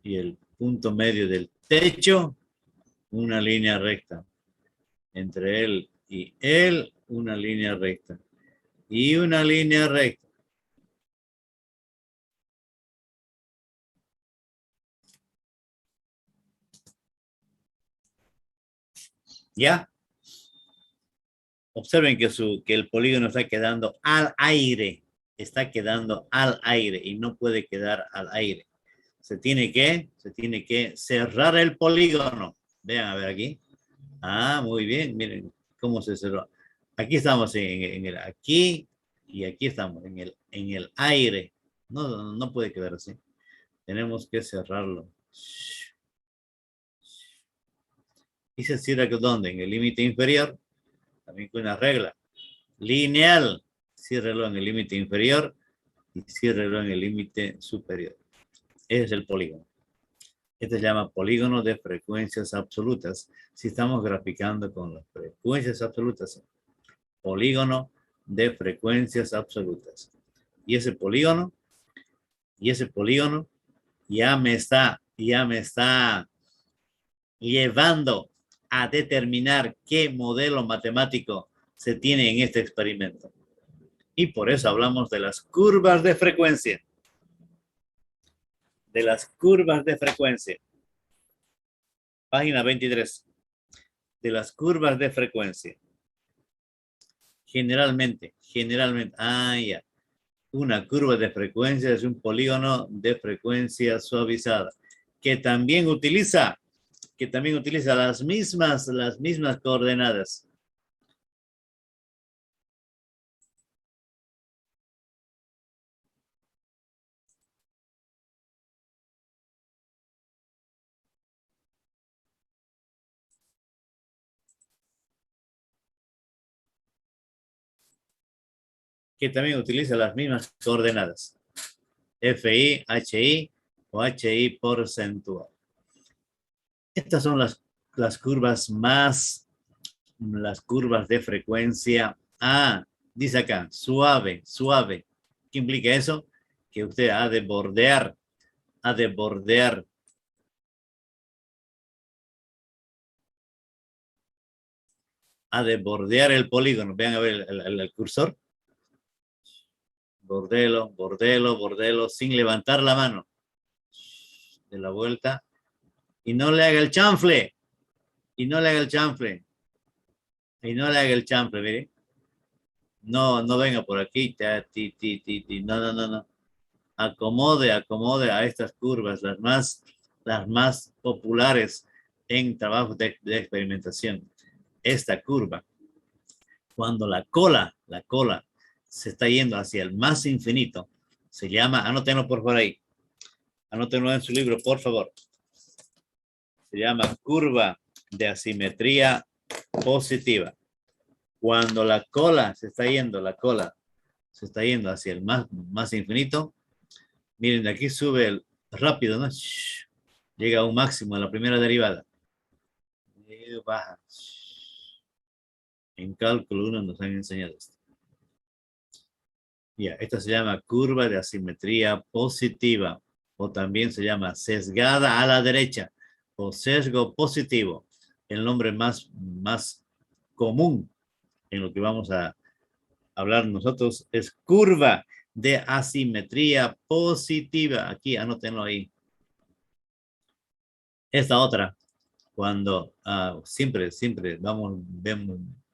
y el punto medio del techo, una línea recta. Entre él y él, una línea recta. Y una línea recta. ¿Ya? Observen que el polígono está quedando al aire. Está quedando al aire y no puede quedar al aire. Se tiene que cerrar el polígono. Vean, a ver aquí. Ah, muy bien. Miren cómo se cerró. Aquí estamos en el aquí y aquí estamos en el aire. No puede quedar así. Tenemos que cerrarlo. Y se cierra ¿dónde? En el límite inferior. También con una regla. Lineal. Ciérrelo en el límite inferior y ciérrelo en el límite superior. Ese es el polígono. Este se llama polígono de frecuencias absolutas. Si estamos graficando con las frecuencias absolutas, polígono de frecuencias absolutas. Y ese polígono ya me está llevando a determinar qué modelo matemático se tiene en este experimento. Y por eso hablamos de las curvas de frecuencia. De las curvas de frecuencia. Página 23. De las curvas de frecuencia. Generalmente, ya. Una curva de frecuencia es un polígono de frecuencia suavizada que también utiliza las mismas coordenadas. Que también utiliza las mismas coordenadas. FI, HI o HI porcentual. Estas son las curvas las curvas de frecuencia. Dice acá, suave. ¿Qué implica eso? Que usted ha de bordear el polígono. Vean a ver el cursor. Bordelo, sin levantar la mano. De la vuelta. Y no le haga el chanfle. Mire. No venga por aquí. No. Acomode a estas curvas, las más populares en trabajos de experimentación. Esta curva, cuando la cola se está yendo hacia el más infinito, se llama, anótenlo por favor ahí, anótenlo en su libro, por favor. Se llama curva de asimetría positiva. Cuando la cola se está yendo hacia el más infinito, miren, de aquí sube rápido, ¿no? Llega a un máximo en la primera derivada. Y baja. En cálculo 1 nos han enseñado esto. Ya, esta se llama curva de asimetría positiva, o también se llama sesgada a la derecha, o sesgo positivo. El nombre más común en lo que vamos a hablar nosotros es curva de asimetría positiva. Aquí, anótenlo ahí. Esta otra, cuando siempre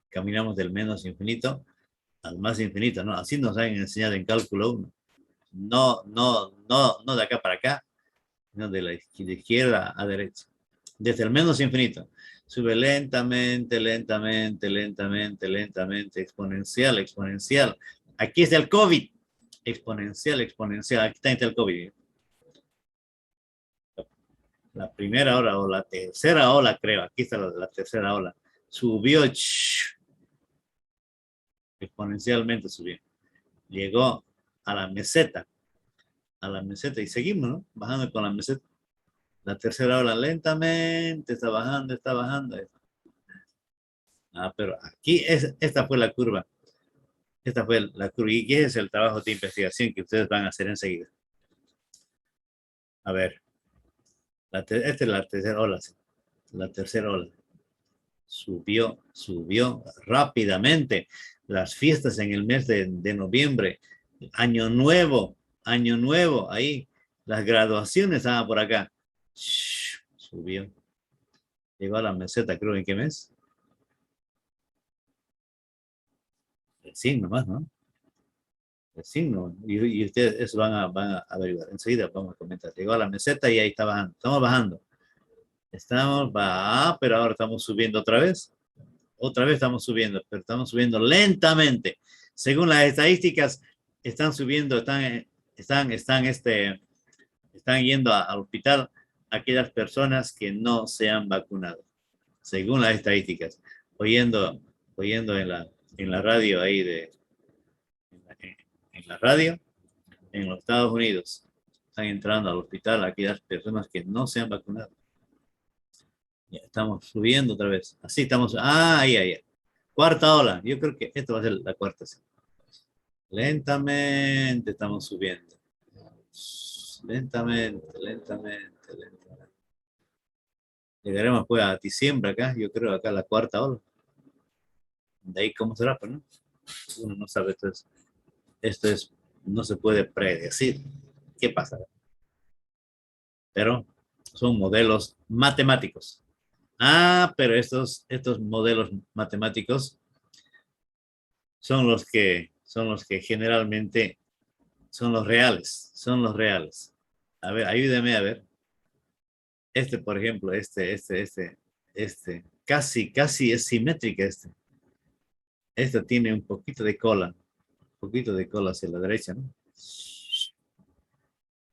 caminamos del menos infinito al más infinito, ¿no? Así nos han enseñado en cálculo 1. No de acá para acá, sino de la izquierda a derecha. desde el menos infinito. Sube lentamente, lentamente, lentamente, lentamente, exponencial, exponencial. Aquí está el COVID. Exponencial, exponencial. Aquí está el COVID. La primera ola o la tercera ola, creo. Aquí está la tercera ola. Subió exponencialmente, subió. Llegó a la meseta y seguimos, ¿no? Bajando con la meseta. La tercera ola lentamente está bajando, está bajando. Pero aquí esta fue la curva. Esta fue la curva. Y ese es el trabajo de investigación que ustedes van a hacer enseguida. A ver. Esta es la tercera ola. ¿Sí? La tercera ola. Subió rápidamente. Las fiestas en el mes de noviembre. Año nuevo, ahí. Las graduaciones estaban por acá. Subió. Llegó a la meseta, creo, ¿en qué mes? El signo más, ¿no? El signo. Y ustedes eso van a averiguar. Enseguida vamos a comentar. Llegó a la meseta y ahí está bajando. Estamos bajando. Pero ahora estamos subiendo otra vez. Otra vez estamos subiendo, pero estamos subiendo lentamente. Según las estadísticas, están subiendo, están yendo al hospital aquellas personas que no se han vacunado. Según las estadísticas. Oyendo en la radio ahí en la radio, en los Estados Unidos, están entrando al hospital aquellas personas que no se han vacunado. Ya estamos subiendo otra vez. Así estamos. Ahí. Cuarta ola. Yo creo que esto va a ser la cuarta. Sí. Lentamente estamos subiendo. Lentamente. Llegaremos pues a diciembre acá. Yo creo acá la cuarta ola. De ahí cómo será, pues, ¿no? Uno no sabe. No se puede predecir qué pasará. Pero son modelos matemáticos. Pero estos modelos matemáticos son los que generalmente son los reales. A ver, ayúdame a ver. Por ejemplo, casi es simétrica Esta tiene un poquito de cola hacia la derecha, ¿no?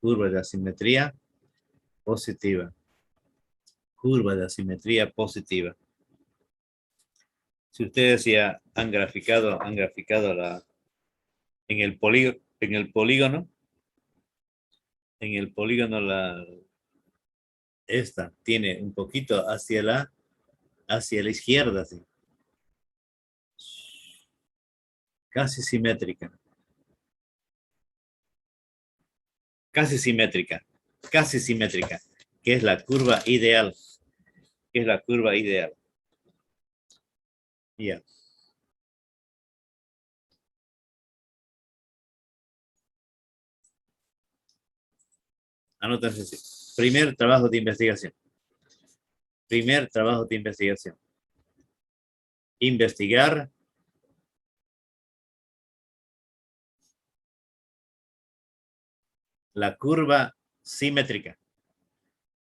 Curva de asimetría positiva. Curva de asimetría positiva. Si ustedes ya han graficado en el polígono, esta tiene un poquito hacia la izquierda, ¿sí? Casi simétrica, que es la curva ideal, Ya. Anótense así. Primer trabajo de investigación. Investigar la curva simétrica.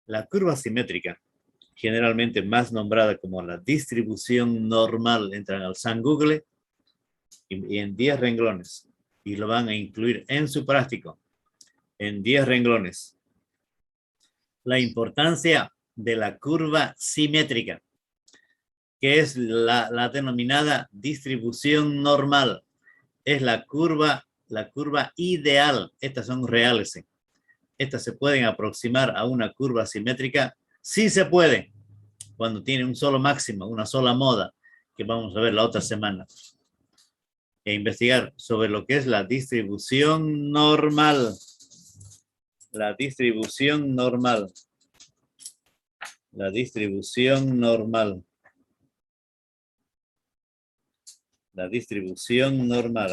La curva simétrica, generalmente más nombrada como la distribución normal, entran al San Google y en 10 renglones. Y lo van a incluir en su práctico. En 10 renglones. La importancia de la curva simétrica, que es la denominada distribución normal. Es la curva ideal. Estas son reales. Estas se pueden aproximar a una curva simétrica. Sí se puede, cuando tiene un solo máximo, una sola moda, que vamos a ver la otra semana. E investigar sobre lo que es la distribución normal. La distribución normal.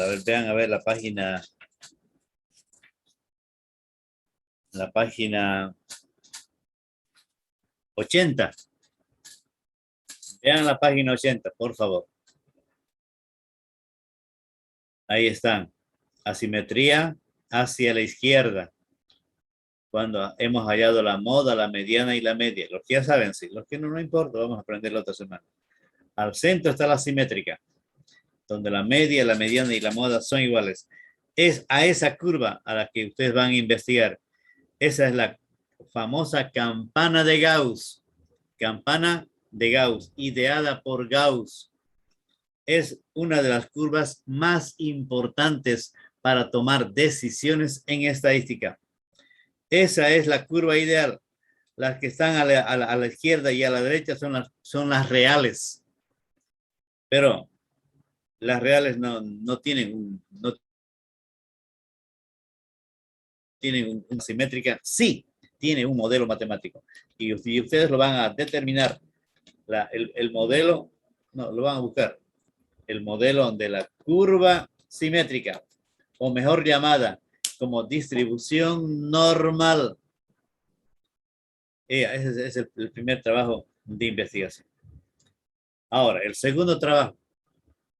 A ver, vean a ver la página 80. Vean la página 80, por favor. Ahí están. Asimetría hacia la izquierda. cuando hemos hallado la moda, la mediana y la media. Los que ya saben, sí. Los que no, no importa, vamos a aprender la otra semana. Al centro está la simétrica, donde la media, la mediana y la moda son iguales. Es a esa curva a la que ustedes van a investigar. Esa es la famosa campana de Gauss. Campana de Gauss, ideada por Gauss. Es una de las curvas más importantes para tomar decisiones en estadística. Esa es la curva ideal. Las que están a la izquierda y a la derecha son las reales. Pero las reales no tienen una simétrica. Sí, tiene un modelo matemático. Y ustedes lo van a determinar. El modelo, no, lo van a buscar. El modelo de la curva simétrica, o mejor llamada como distribución normal. Ese es el primer trabajo de investigación. Ahora, el segundo trabajo,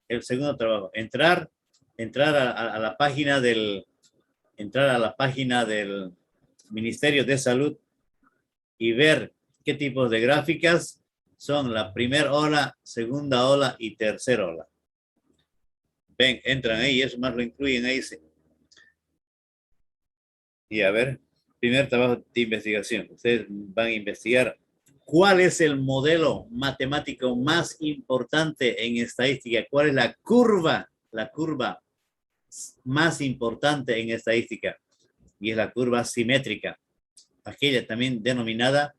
entrar a la página del Ministerio de Salud y ver qué tipos de gráficas son la primera ola, segunda ola y tercera ola. Ven, entran ahí, eso más lo incluyen ahí. Sí. Y a ver, primer trabajo de investigación. Ustedes van a investigar cuál es el modelo matemático más importante en estadística. ¿Cuál es la curva más importante en estadística? Y es la curva simétrica, aquella también denominada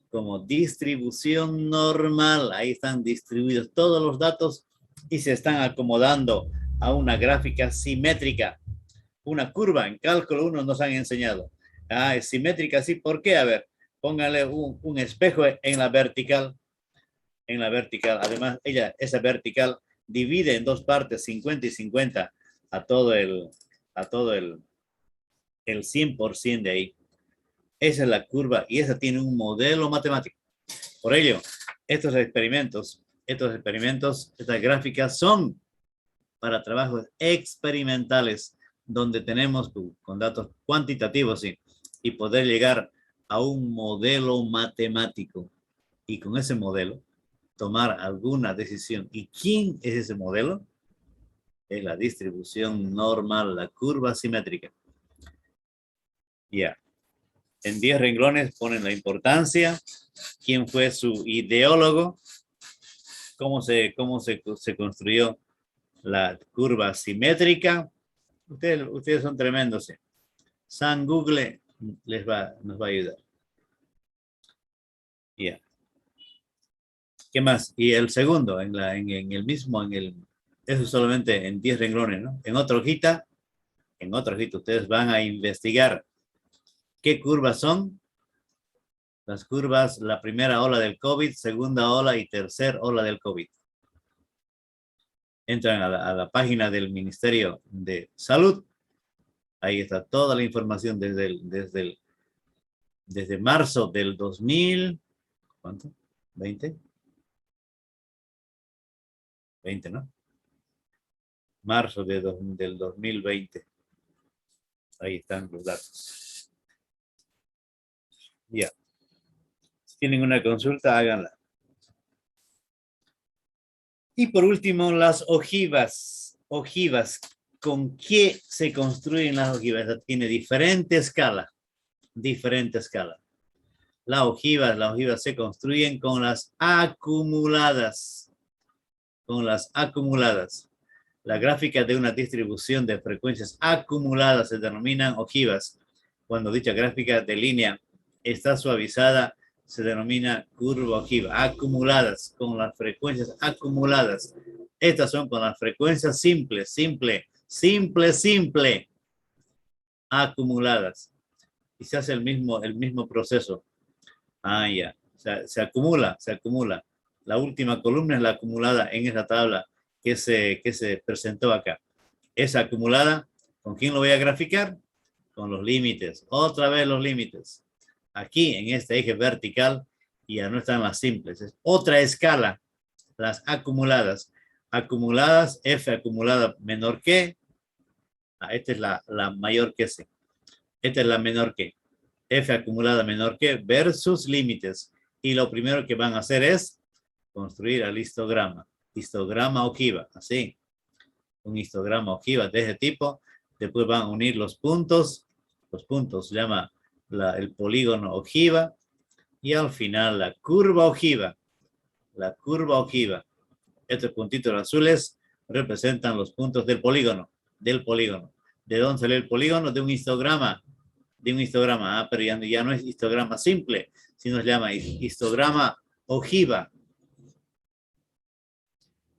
como distribución normal. Ahí están distribuidos todos los datos y se están acomodando a una gráfica simétrica. Una curva en cálculo 1 nos han enseñado. Es simétrica, sí. ¿Por qué? A ver, pónganle un espejo en la vertical. En la vertical. Además, esa vertical divide en dos partes, 50 y 50, a todo el 100% de ahí. Esa es la curva y esa tiene un modelo matemático. Por ello, estas gráficas son para trabajos experimentales, donde tenemos con datos cuantitativos, sí, y poder llegar a un modelo matemático y con ese modelo tomar alguna decisión. ¿Y quién es ese modelo? Es la distribución normal, la curva simétrica. Ya. En 10 renglones ponen la importancia, quién fue su ideólogo, cómo se construyó la curva simétrica. Ustedes son tremendos. ¿Sí? San Google nos va a ayudar. Yeah. ¿Qué más? Y el segundo, eso solamente en 10 renglones, ¿no? En otra hojita, ustedes van a investigar qué curvas son. Las curvas, la primera ola del COVID, segunda ola y tercera ola del COVID. Entran a la página del Ministerio de Salud. Ahí está toda la información desde marzo del 2000. ¿Cuánto? ¿20? 20, ¿no? Marzo del 2020. Ahí están los datos. Ya. Si tienen una consulta, háganla. Y por último, las ojivas. Ojivas. ¿Con qué se construyen las ojivas? Tiene diferente escala. Diferente escala. Las ojivas se construyen con las acumuladas. Con las acumuladas. La gráfica de una distribución de frecuencias acumuladas se denominan ojivas. Cuando dicha gráfica de línea está suavizada, se denomina curva ojiva. Acumuladas, con las frecuencias acumuladas. Estas son con las frecuencias simples, simple. Acumuladas. Y se hace el mismo proceso. Ya. O sea, se acumula. La última columna es la acumulada en esa tabla que se presentó acá. Esa acumulada, ¿con quién lo voy a graficar? Con los límites. Otra vez los límites. Aquí en este eje vertical ya no están las simples. Es otra escala. Las acumuladas. Acumuladas, F acumulada menor que. Esta es la mayor que C. Esta es la menor que. F acumulada menor que versus límites. Y lo primero que van a hacer es construir el histograma. Histograma ojiva, así. Un histograma ojiva de ese tipo. Después van a unir los puntos. Los puntos se llama el polígono ojiva. Y al final la curva ojiva. La curva ojiva. Estos puntitos azules representan los puntos del polígono. Del polígono. ¿De dónde sale el polígono? De un histograma. De un histograma. Ah, pero ya no es histograma simple, sino se llama histograma ojiva.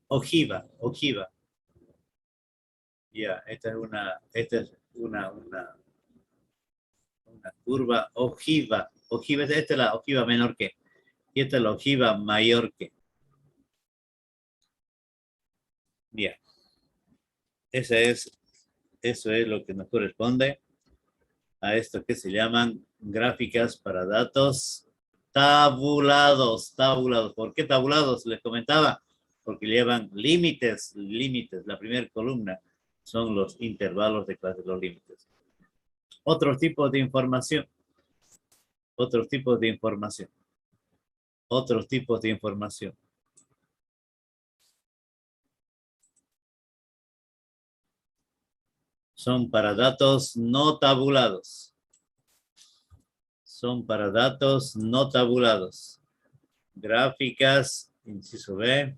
Ojiva, ojiva. Ya, esta es una curva ojiva. Ojiva, esta es la ojiva menor que. Y esta es la ojiva mayor que. Bien. Eso es lo que nos corresponde a esto que se llaman gráficas para datos tabulados. Tabulados. ¿Por qué tabulados? Les comentaba. Porque llevan límites. La primera columna son los intervalos de clase, los límites. Otros tipos de información. Otros tipos de información. Otros tipos de información. Son para datos no tabulados. Son para datos no tabulados. Gráficas, inciso B.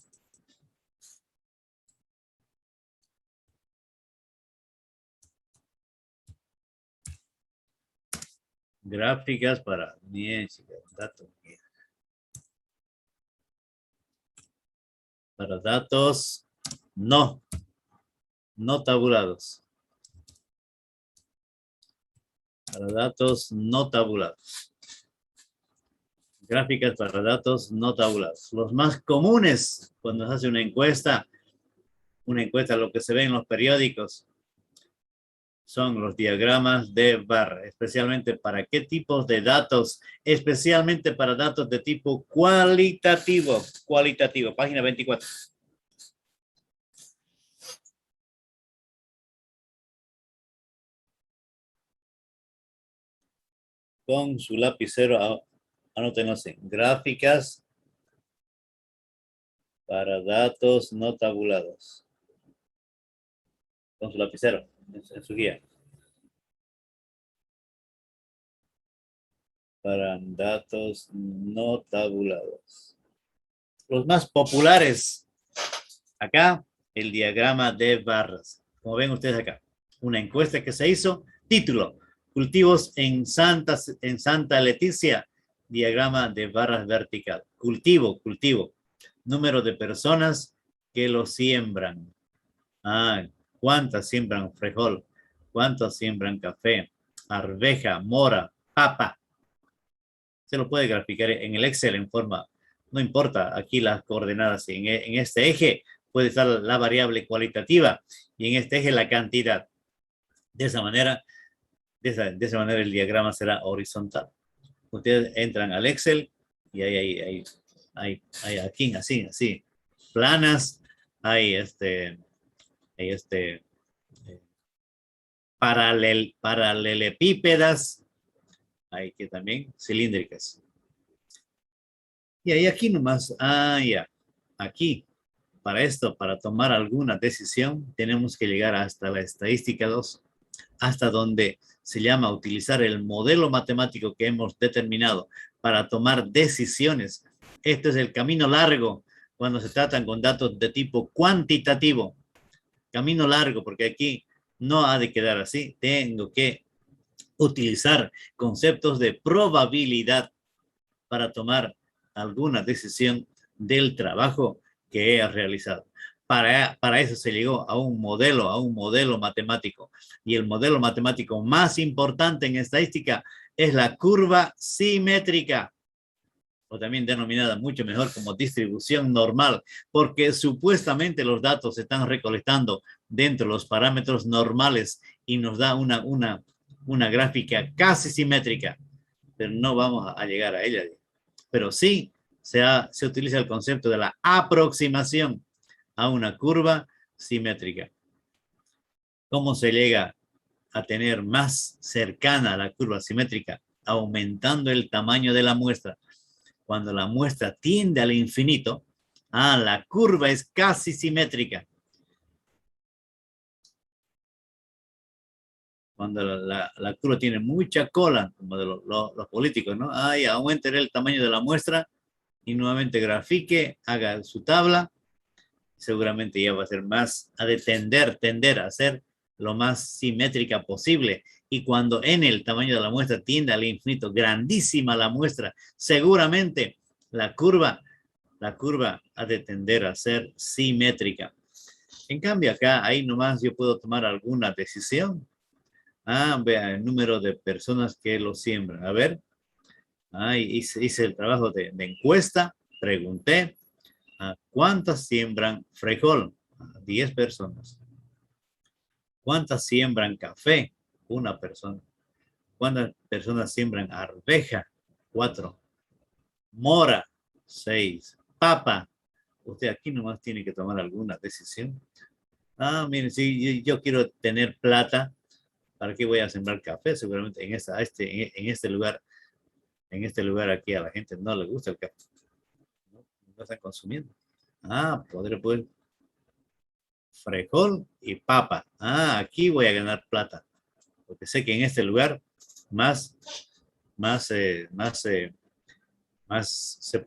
Gráficas para, bien, datos. Para datos no tabulados. Para datos no tabulados. Gráficas para datos no tabulados. Los más comunes cuando se hace una encuesta, lo que se ve en los periódicos, son los diagramas de barra, especialmente para qué tipos de datos, especialmente para datos de tipo cualitativo. Cualitativo, página 24. Con su lapicero, anoten así, gráficas para datos no tabulados. Con su lapicero, en su guía. Para datos no tabulados. Los más populares. Acá, el diagrama de barras. Como ven ustedes acá. Una encuesta que se hizo. Título. Cultivos en Santa Leticia. Diagrama de barras vertical. Cultivo. Número de personas que lo siembran. ¿Cuántas siembran frijol? ¿Cuántas siembran café? Arveja, mora, papa. Se lo puede graficar en el Excel en forma, no importa aquí las coordenadas. En este eje puede estar la variable cualitativa y en este eje la cantidad. De esa manera el diagrama será horizontal. Ustedes entran al Excel y hay aquí, así, planas, hay paralelepípedas, hay que también cilíndricas. Y ahí aquí nomás, ya, aquí, para tomar alguna decisión, tenemos que llegar hasta la estadística 2, hasta donde se llama utilizar el modelo matemático que hemos determinado para tomar decisiones. Este es el camino largo cuando se tratan con datos de tipo cuantitativo. Camino largo, porque aquí no ha de quedar así. Tengo que utilizar conceptos de probabilidad para tomar alguna decisión del trabajo que he realizado. Para eso se llegó a un modelo matemático. Y el modelo matemático más importante en estadística es la curva simétrica, o también denominada mucho mejor como distribución normal, porque supuestamente los datos se están recolectando dentro de los parámetros normales y nos da una gráfica casi simétrica, pero no vamos a llegar a ella. Pero sí se utiliza el concepto de la aproximación a una curva simétrica. ¿Cómo se llega a tener más cercana a la curva simétrica? aumentando el tamaño de la muestra. Cuando la muestra tiende al infinito, la curva es casi simétrica. Cuando la curva tiene mucha cola, como de los políticos, ¿no? Aumenta el tamaño de la muestra y nuevamente grafique, haga su tabla. Seguramente ya va a ser más, tender a ser lo más simétrica posible. Y cuando en el tamaño de la muestra tiende al infinito, grandísima la muestra, seguramente la curva ha de tender a ser simétrica. En cambio acá, ahí nomás yo puedo tomar alguna decisión. Vea el número de personas que lo siembran. A ver, hice el trabajo de encuesta, pregunté, ¿cuántas siembran frijol? 10 personas. ¿Cuántas siembran café? Una persona. ¿Cuántas personas siembran arveja? 4. Mora, 6. Papa. Usted aquí nomás tiene que tomar alguna decisión. Miren, si yo quiero tener plata, ¿para qué voy a sembrar café? Seguramente en este lugar aquí a la gente no le gusta el café. No están consumiendo. Podré poner frijol y papa. Aquí voy a ganar plata. Porque sé que en este lugar más se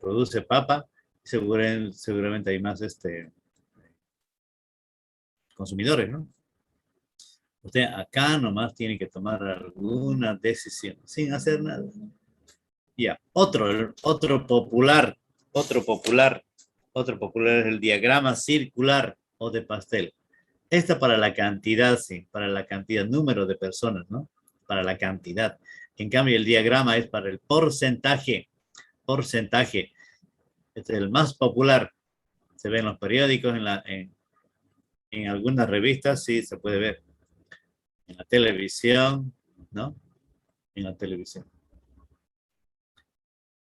produce papa. Seguramente hay más consumidores, ¿no? Usted acá nomás tiene que tomar alguna decisión sin hacer nada. Ya, otro popular es el diagrama circular o de pastel. Esta para la cantidad, sí, para la cantidad, número de personas, ¿no? Para la cantidad. En cambio, el diagrama es para el porcentaje. Porcentaje. Este es el más popular. Se ve en los periódicos, en algunas revistas, sí, se puede ver. En la televisión, ¿no? En la televisión.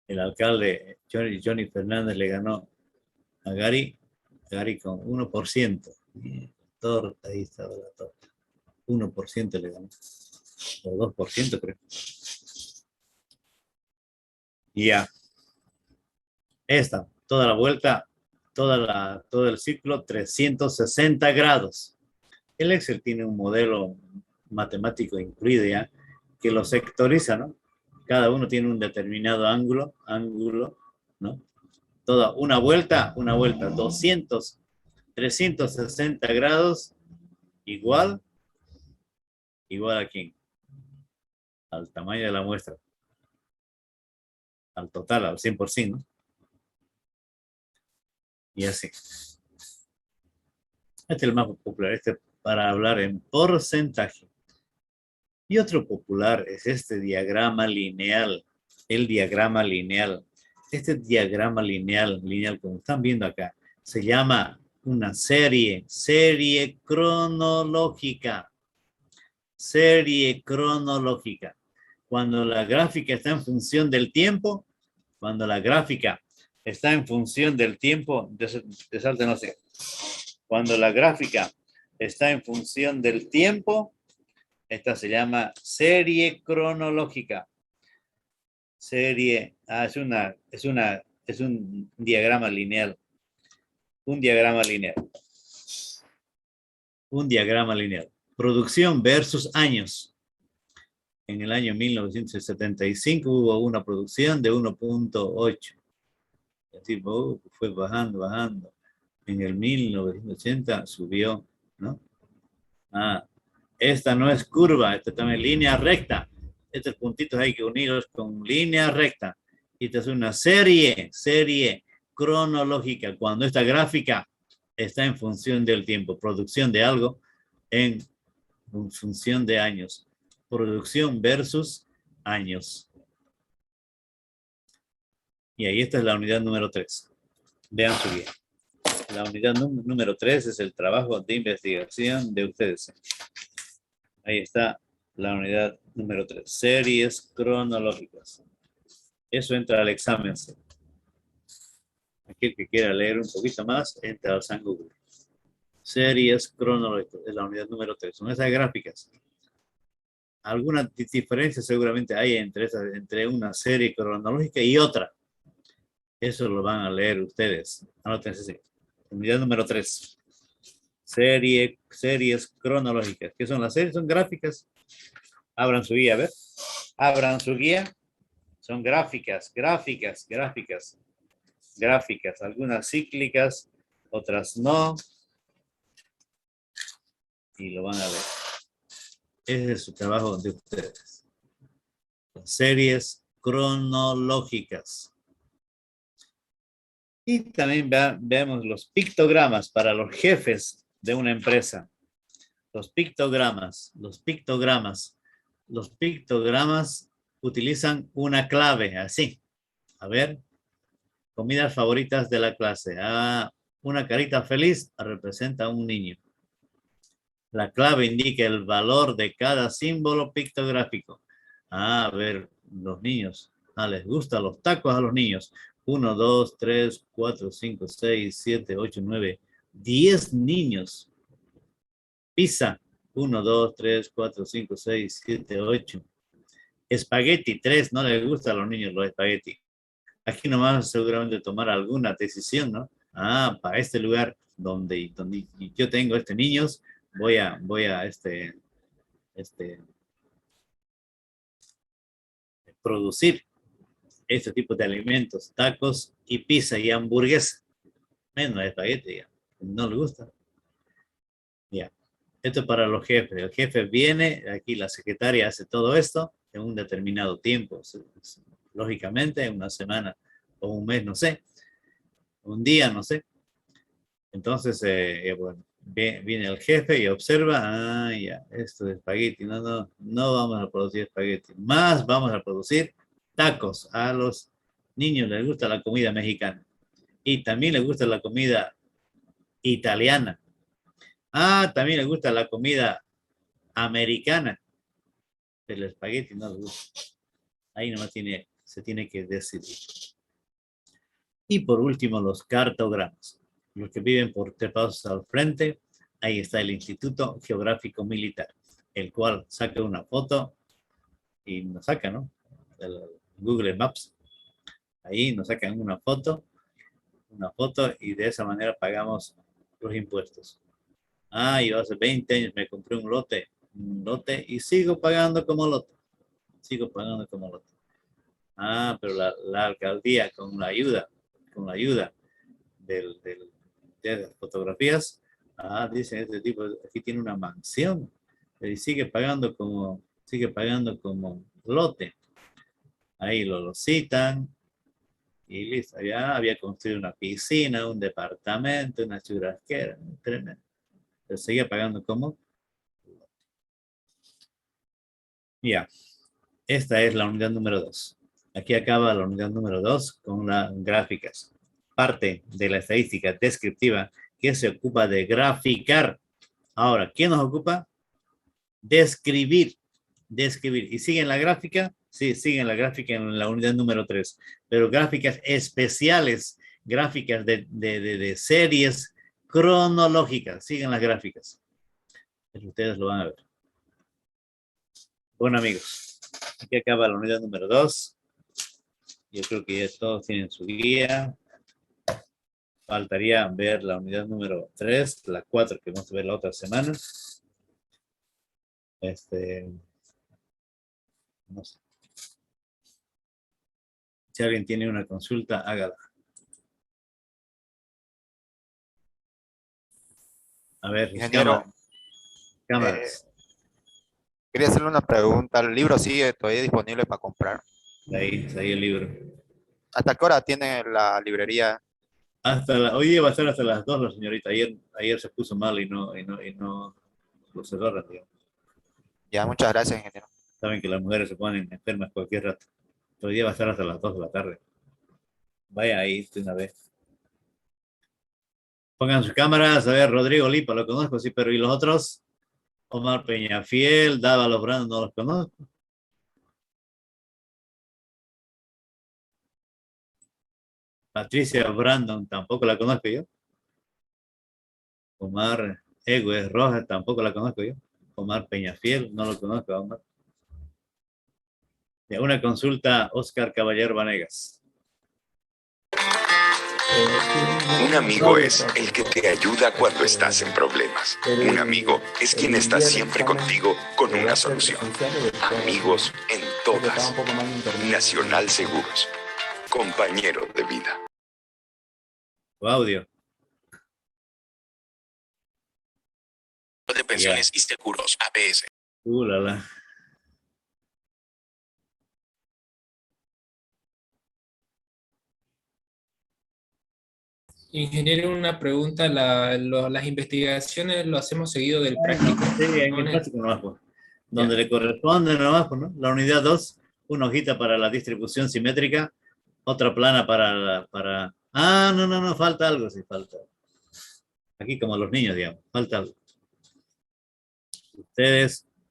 El alcalde Johnny Fernández le ganó a Gary con 1%. Torta, ahí estaba la torta. 1% le ganó. O 2% creo. Y ya. Toda la vuelta, todo el ciclo, 360 grados. El Excel tiene un modelo matemático incluido ya, que lo sectoriza, ¿no? Cada uno tiene un determinado ángulo, ¿no? Toda una vuelta, 360 grados, igual a quién, al tamaño de la muestra, al total, al 100%, ¿no? Y así. Este es el más popular, para hablar en porcentaje. Y otro popular es este diagrama lineal, el diagrama lineal. Este diagrama lineal como están viendo acá, se llama una serie cronológica. Serie cronológica. Cuando la gráfica está en función del tiempo, no sé. Cuando la gráfica está en función del tiempo, esta se llama serie cronológica. Serie, es un diagrama lineal. Un diagrama lineal. Producción versus años. En el año 1975 hubo una producción de 1.8. Así fue bajando. En el 1980 subió, ¿no? Esta no es curva, esta también es línea recta. Estos puntitos hay que unirlos con línea recta. Y esta es una serie cronológica. Cuando esta gráfica está en función del tiempo, producción de algo en función de años. Producción versus años. Y ahí esta es la unidad número 3. Vean su guía. La unidad número 3 es el trabajo de investigación de ustedes. Ahí está la unidad número 3. Series cronológicas. Eso entra al examen. Aquel que quiera leer un poquito más, entra al San Google. Series cronológicas. Es la unidad número 3. Son esas gráficas. alguna diferencia seguramente hay entre una serie cronológica y otra. Eso lo van a leer ustedes. Anótense. Unidad número 3. Series cronológicas. ¿Qué son las series? Son gráficas. Abran su guía, a ver. Abran su guía. Son gráficas. Algunas cíclicas, otras no. Y lo van a ver. Ese es su trabajo de ustedes. Series cronológicas. Y también veamos los pictogramas para los jefes de una empresa. Los pictogramas utilizan una clave, así. A ver, comidas favoritas de la clase. Una carita feliz representa a un niño. La clave indica el valor de cada símbolo pictográfico. A ver, los niños. Les gustan los tacos a los niños. 1, 2, 3, 4, 5, 6, 7, 8, 9, 10 niños. Pizza. 1, 2, 3, 4, 5, 6, 7, 8. Espagueti, 3. No les gusta a los niños los espagueti. Aquí nomás seguramente tomar alguna decisión, ¿no? Para este lugar donde yo tengo niños, voy a producir este tipo de alimentos, tacos y pizza y hamburguesa. Menos espagueti, ya. No le gusta. Ya. Esto es para los jefes. El jefe viene, aquí la secretaria hace todo esto en un determinado tiempo. Lógicamente, en una semana o un mes, no sé. Un día, no sé. Entonces, bueno, viene el jefe y observa, ya, esto es espagueti. No vamos a producir espagueti. Más vamos a producir tacos. A los niños les gusta la comida mexicana. Y también les gusta la comida italiana. También les gusta la comida americana. Pero el espagueti no les gusta. Ahí nomás se tiene que decidir. Y por último, los cartogramas. Los que viven por 3 pasos al frente, ahí está el Instituto Geográfico Militar, el cual saca una foto y nos saca, ¿no? El Google Maps. Ahí nos sacan una foto y de esa manera pagamos los impuestos. Yo hace 20 años me compré un lote y sigo pagando como lote. Pero la alcaldía con la ayuda de las fotografías, dicen, este tipo aquí tiene una mansión y sigue pagando como lote. Ahí lo citan y listo. Ya había construido una piscina, un departamento, una churrasquera, tremendo. Pero seguía pagando como ya. Esta es la unidad número 2. Aquí acaba la unidad número 2 con las gráficas. Parte de la estadística descriptiva que se ocupa de graficar. Ahora, ¿quién nos ocupa? Describir. ¿Y siguen la gráfica? Sí, siguen la gráfica en la unidad número 3. Pero gráficas especiales, gráficas de series cronológicas. Siguen las gráficas. Pero ustedes lo van a ver. Bueno, amigos, aquí acaba la unidad número 2. Yo creo que ya todos tienen su guía. Faltaría ver la unidad número 3, la 4 que vamos a ver la otra semana. No sé. Si alguien tiene una consulta, hágala. A ver, Ingeniero, cámaras. quería hacerle una pregunta. ¿El libro sigue todavía disponible para comprar? Ahí el libro. ¿Hasta qué hora tiene la librería? Hoy va a estar hasta las 2 la señorita. Ayer se puso mal y no lo cerraron, digamos. Ya, muchas gracias, ingeniero. Saben que las mujeres se ponen enfermas cualquier rato. Hoy día va a estar hasta las 2 de la tarde. Vaya ahí de una vez. Pongan sus cámaras. A ver, Rodrigo Lipa, lo conozco, sí, pero ¿y los otros? Omar Peñafiel, Dávalos Brando, no los conozco. Patricia Brandon, tampoco la conozco yo. Omar Egues Rojas, tampoco la conozco yo. Omar Peñafiel, no lo conozco, Omar. Una consulta, Oscar Caballero Vanegas. Un amigo es el que te ayuda cuando estás en problemas. Un amigo es quien está siempre contigo con una solución. Amigos en todas. Nacional Seguros. Compañero de vida. Tu audio. De pensiones y seguros, APS. La, la. Ingeniero, una pregunta, las investigaciones lo hacemos seguido del práctico. Sí, en el práctico nomás, pues. Donde le corresponde nomás, pues, ¿no? La unidad 2, una hojita para la distribución simétrica, otra plana para... Ah, no, falta algo, sí, falta. Aquí como los niños, digamos, falta algo.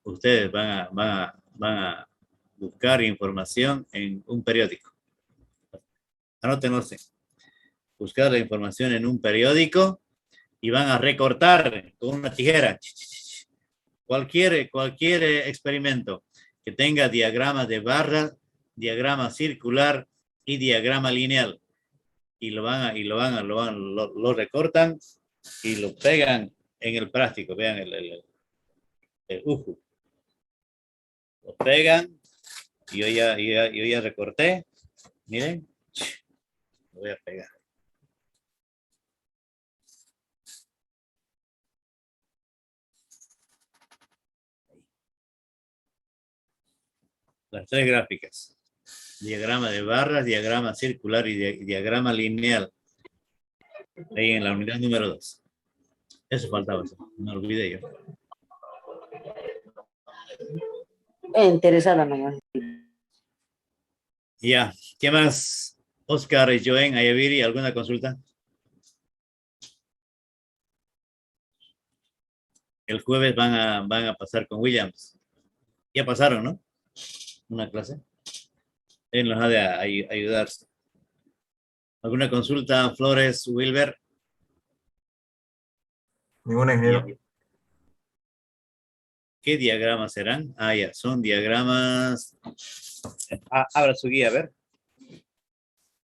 Ustedes van a buscar información en un periódico. Anótenlo. Buscar la información en un periódico y van a recortar con una tijera cualquier experimento que tenga diagramas de barra, diagrama circular y diagrama lineal, y lo recortan y lo pegan en el práctico. Vean el UJU. Lo pegan y yo ya recorté. Miren, lo voy a pegar. Las tres gráficas. Diagrama de barras, diagrama circular y diagrama lineal. Ahí en la unidad número 2. Eso faltaba, me olvidé yo. Interesada nomás. Ya, ¿qué más? Oscar, Joen, Ayaviri, ¿alguna consulta? El jueves van a pasar con Williams. Ya pasaron, ¿no? Una clase. Él nos ha de ayudarse. ¿Alguna consulta, Flores, Wilber? Ninguna, ingeniero. ¿Qué diagramas serán? Ah, ya, son diagramas. Abra su guía, a ver.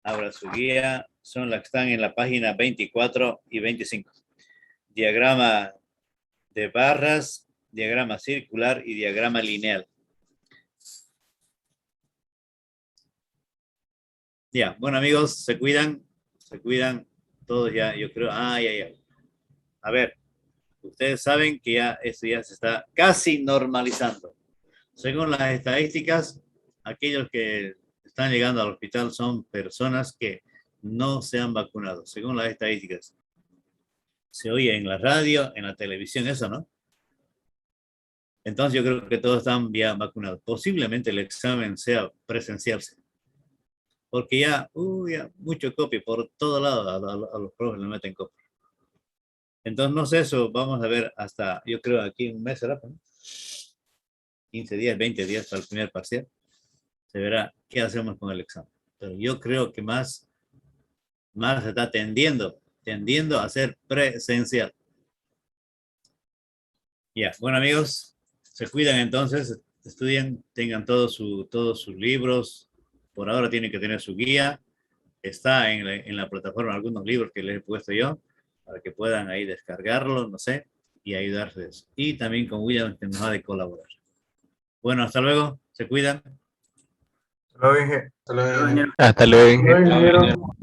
Abra su guía. Son las que están en la página 24 y 25. Diagrama de barras, diagrama circular y diagrama lineal. Ya, bueno amigos, se cuidan todos ya, yo creo, ya. A ver, ustedes saben que ya esto ya se está casi normalizando. Según las estadísticas, aquellos que están llegando al hospital son personas que no se han vacunado, según las estadísticas. Se oye en la radio, en la televisión, eso, ¿no? Entonces yo creo que todos están ya vacunados. Posiblemente el examen sea presencial, porque ya mucho copy por todo lado, a los profes le meten copy. Entonces, no sé, eso vamos a ver hasta, yo creo, aquí un mes, ¿verdad? 15 días, 20 días para el primer parcial. Se verá qué hacemos con el examen. Pero yo creo que más se está tendiendo a ser presencial. Ya, bueno amigos, se cuidan entonces, estudien, tengan todos sus libros. Por ahora tienen que tener su guía. Está en la plataforma algunos libros que les he puesto yo para que puedan ahí descargarlos, no sé, y ayudarles. Y también con William, que nos ha de colaborar. Bueno, hasta luego. Se cuidan. Hasta luego, ingeniero. Hasta luego. Hasta luego, ingeniero.